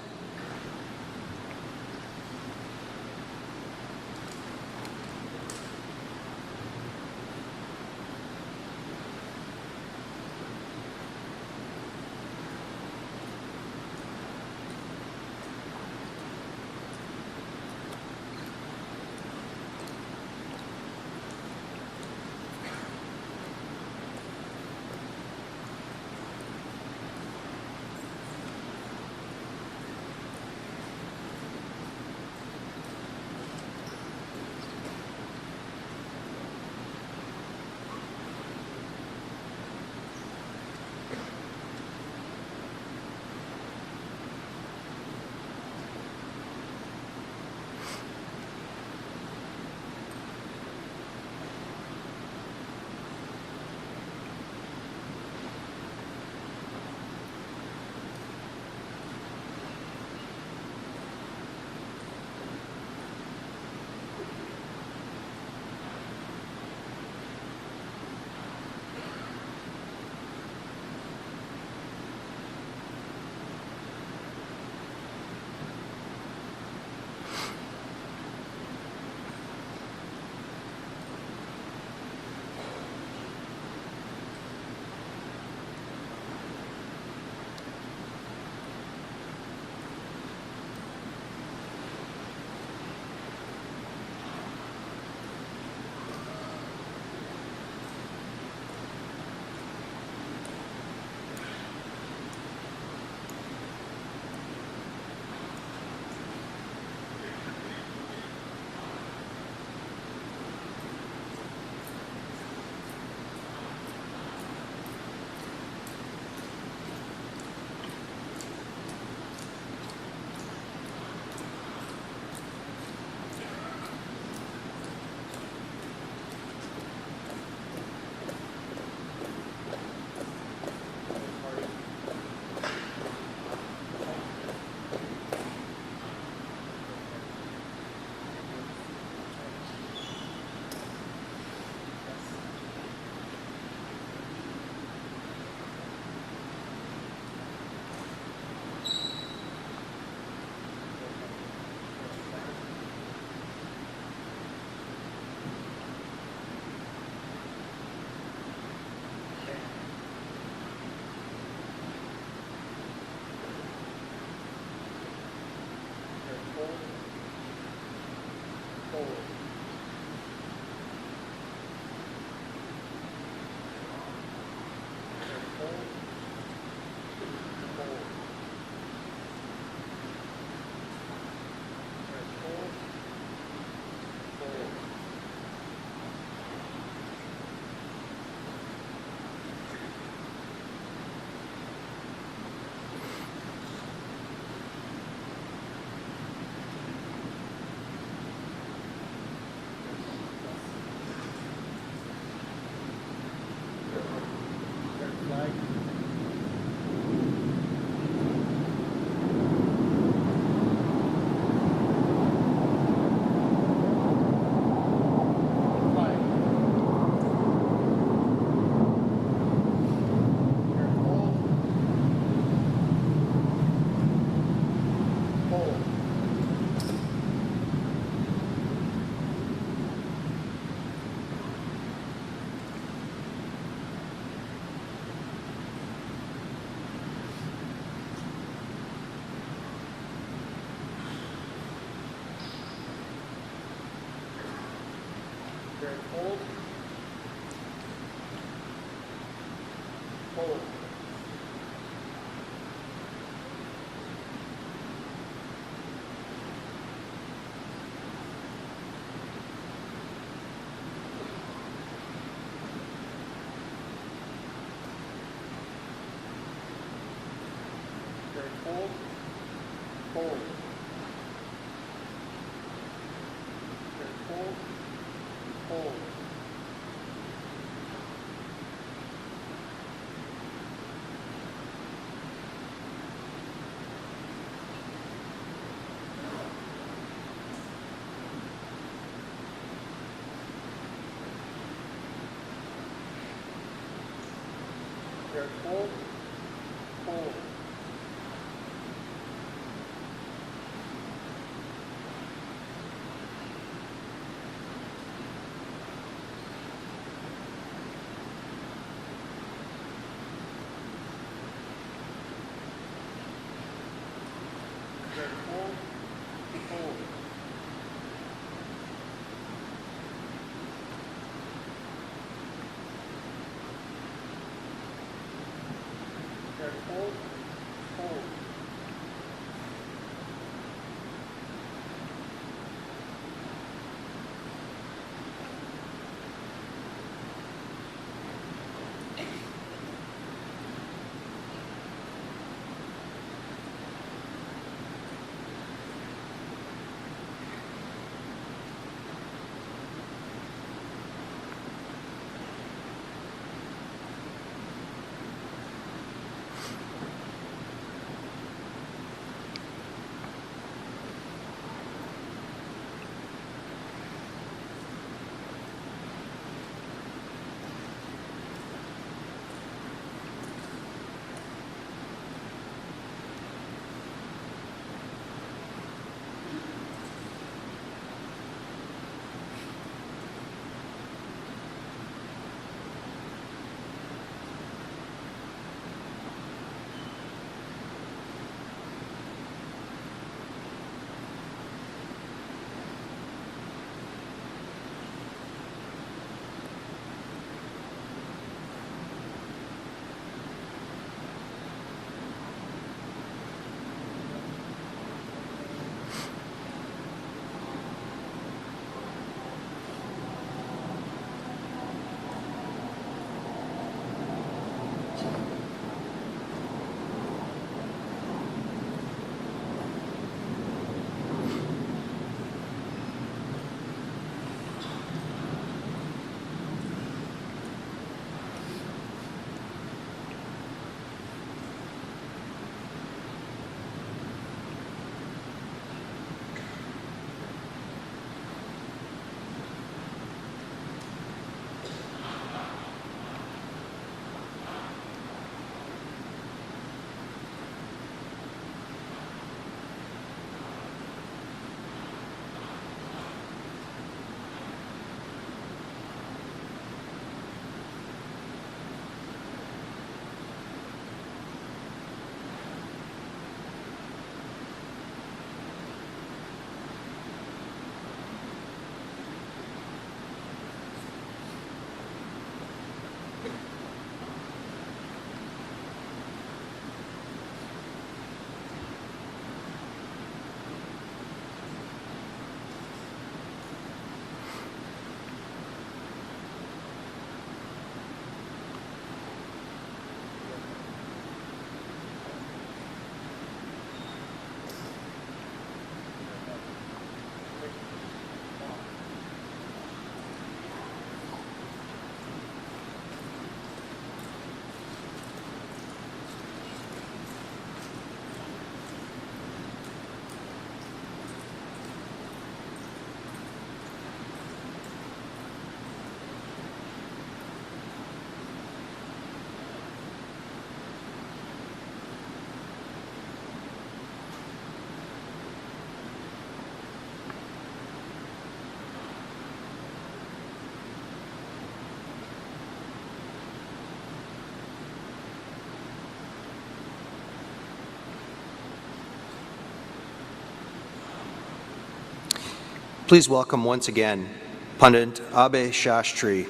Please welcome once again Pandit Abhay Shastri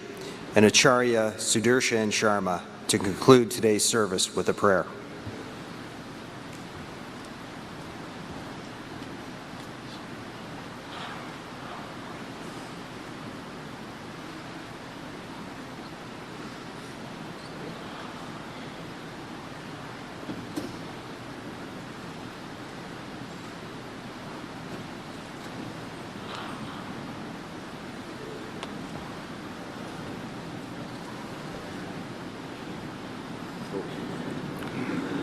and Acharya Sudarshan Sharma to conclude today's service with a prayer.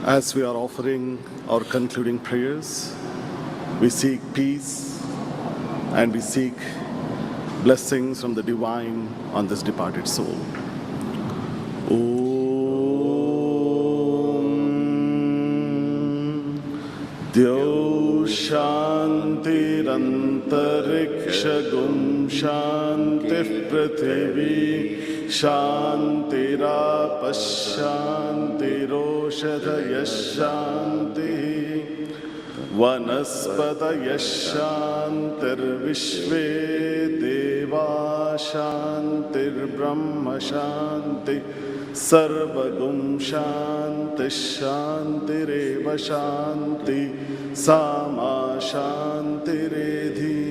As we are offering our concluding prayers, we seek peace and we seek blessings from the divine on this departed soul. Om Dyo Shantirantariksha Shanti Prithivi Shantira Pashantiroshadaya Shanti Vanaspataya Shantirvishve Deva Shantir Brahma Shanti Sarvagum Shanti Shantireva Shanti Sama Shantiredhi.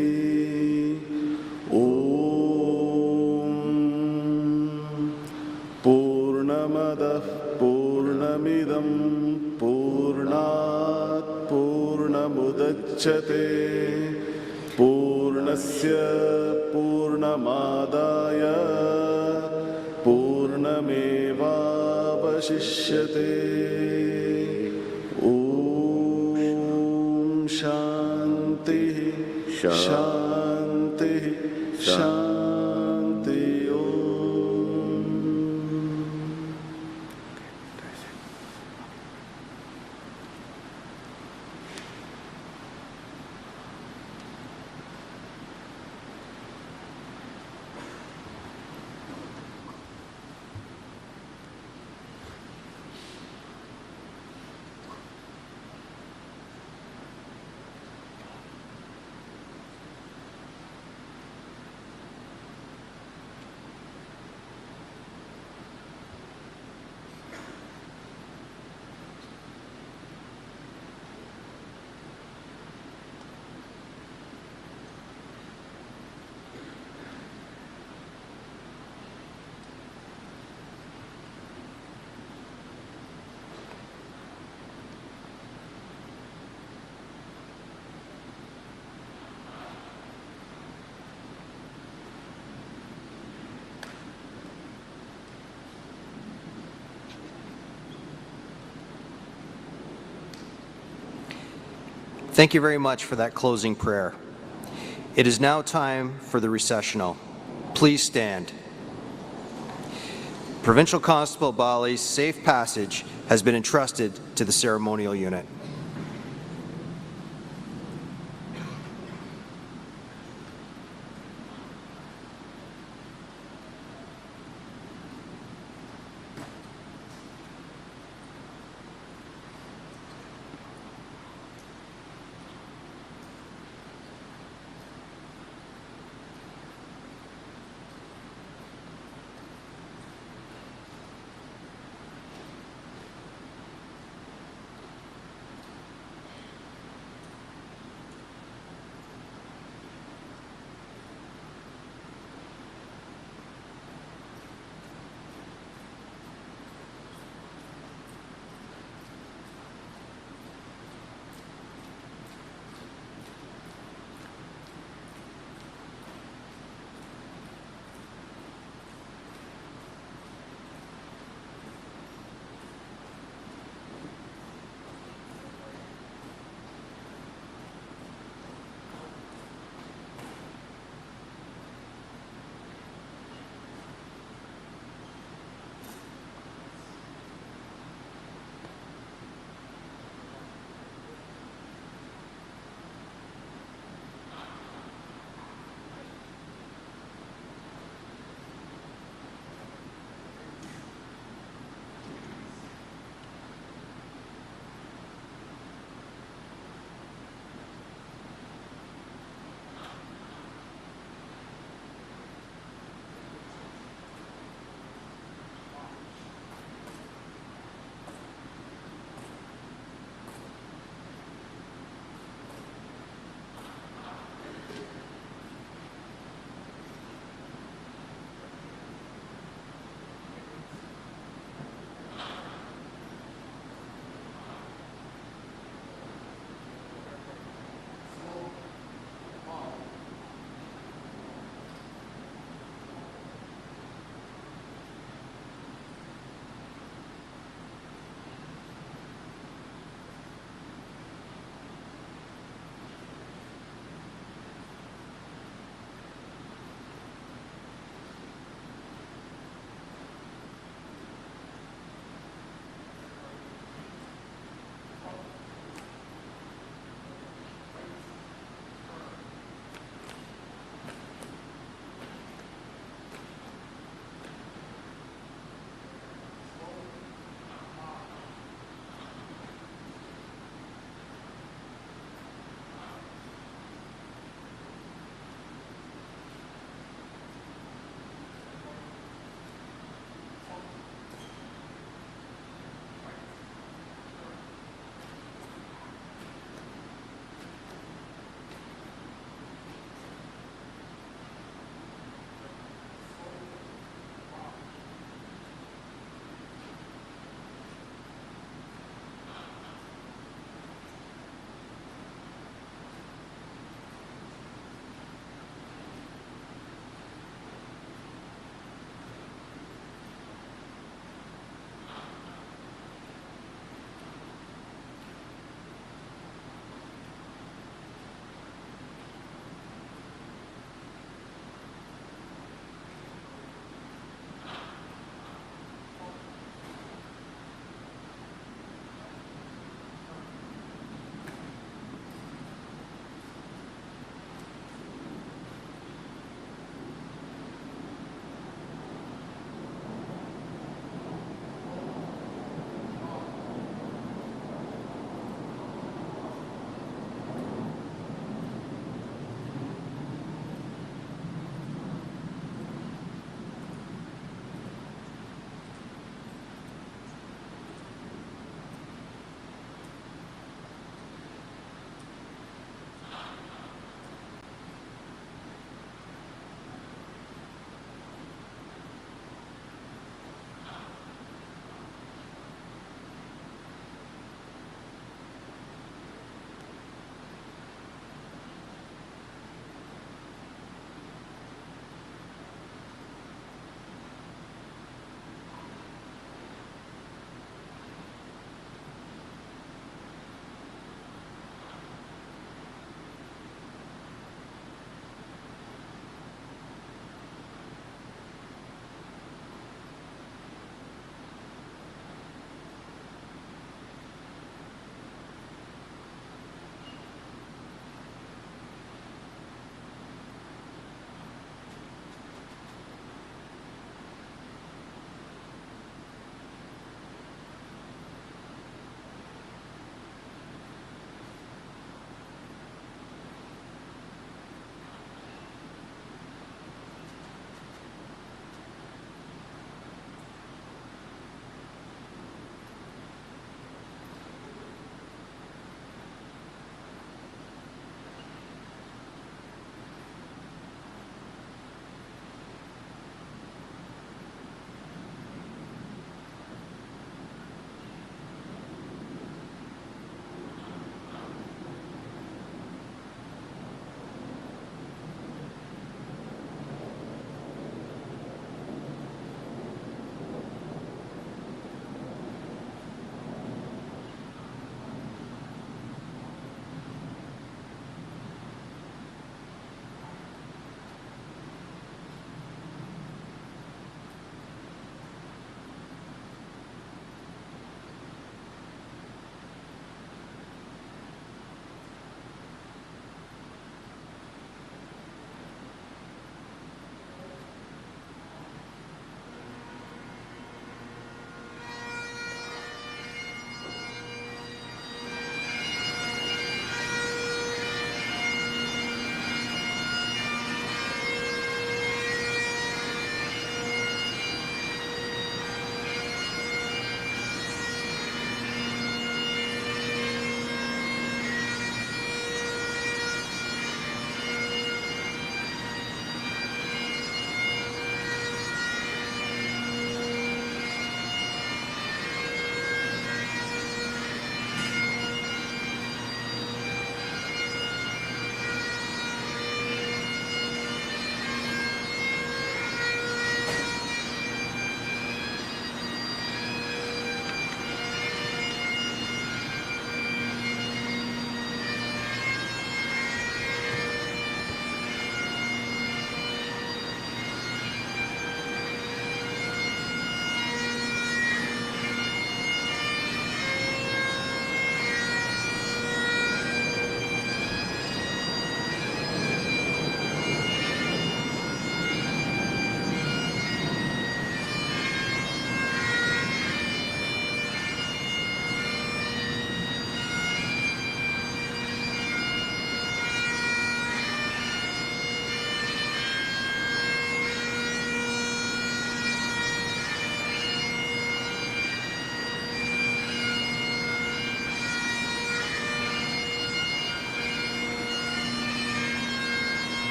Purnamadah Purnamidam Purnat Purnamudachyate Purnasya Purnamadaya Purnamevavashishyate. Om Shanti Shanti Shanti. Thank you very much for that closing prayer. It is now time for the recessional. Please stand. Provincial Constable Bali's safe passage has been entrusted to the ceremonial unit.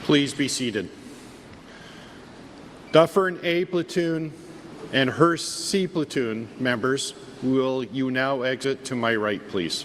Please be seated. Dufferin A Platoon and Hearst C Platoon members, will you now exit to my right, please?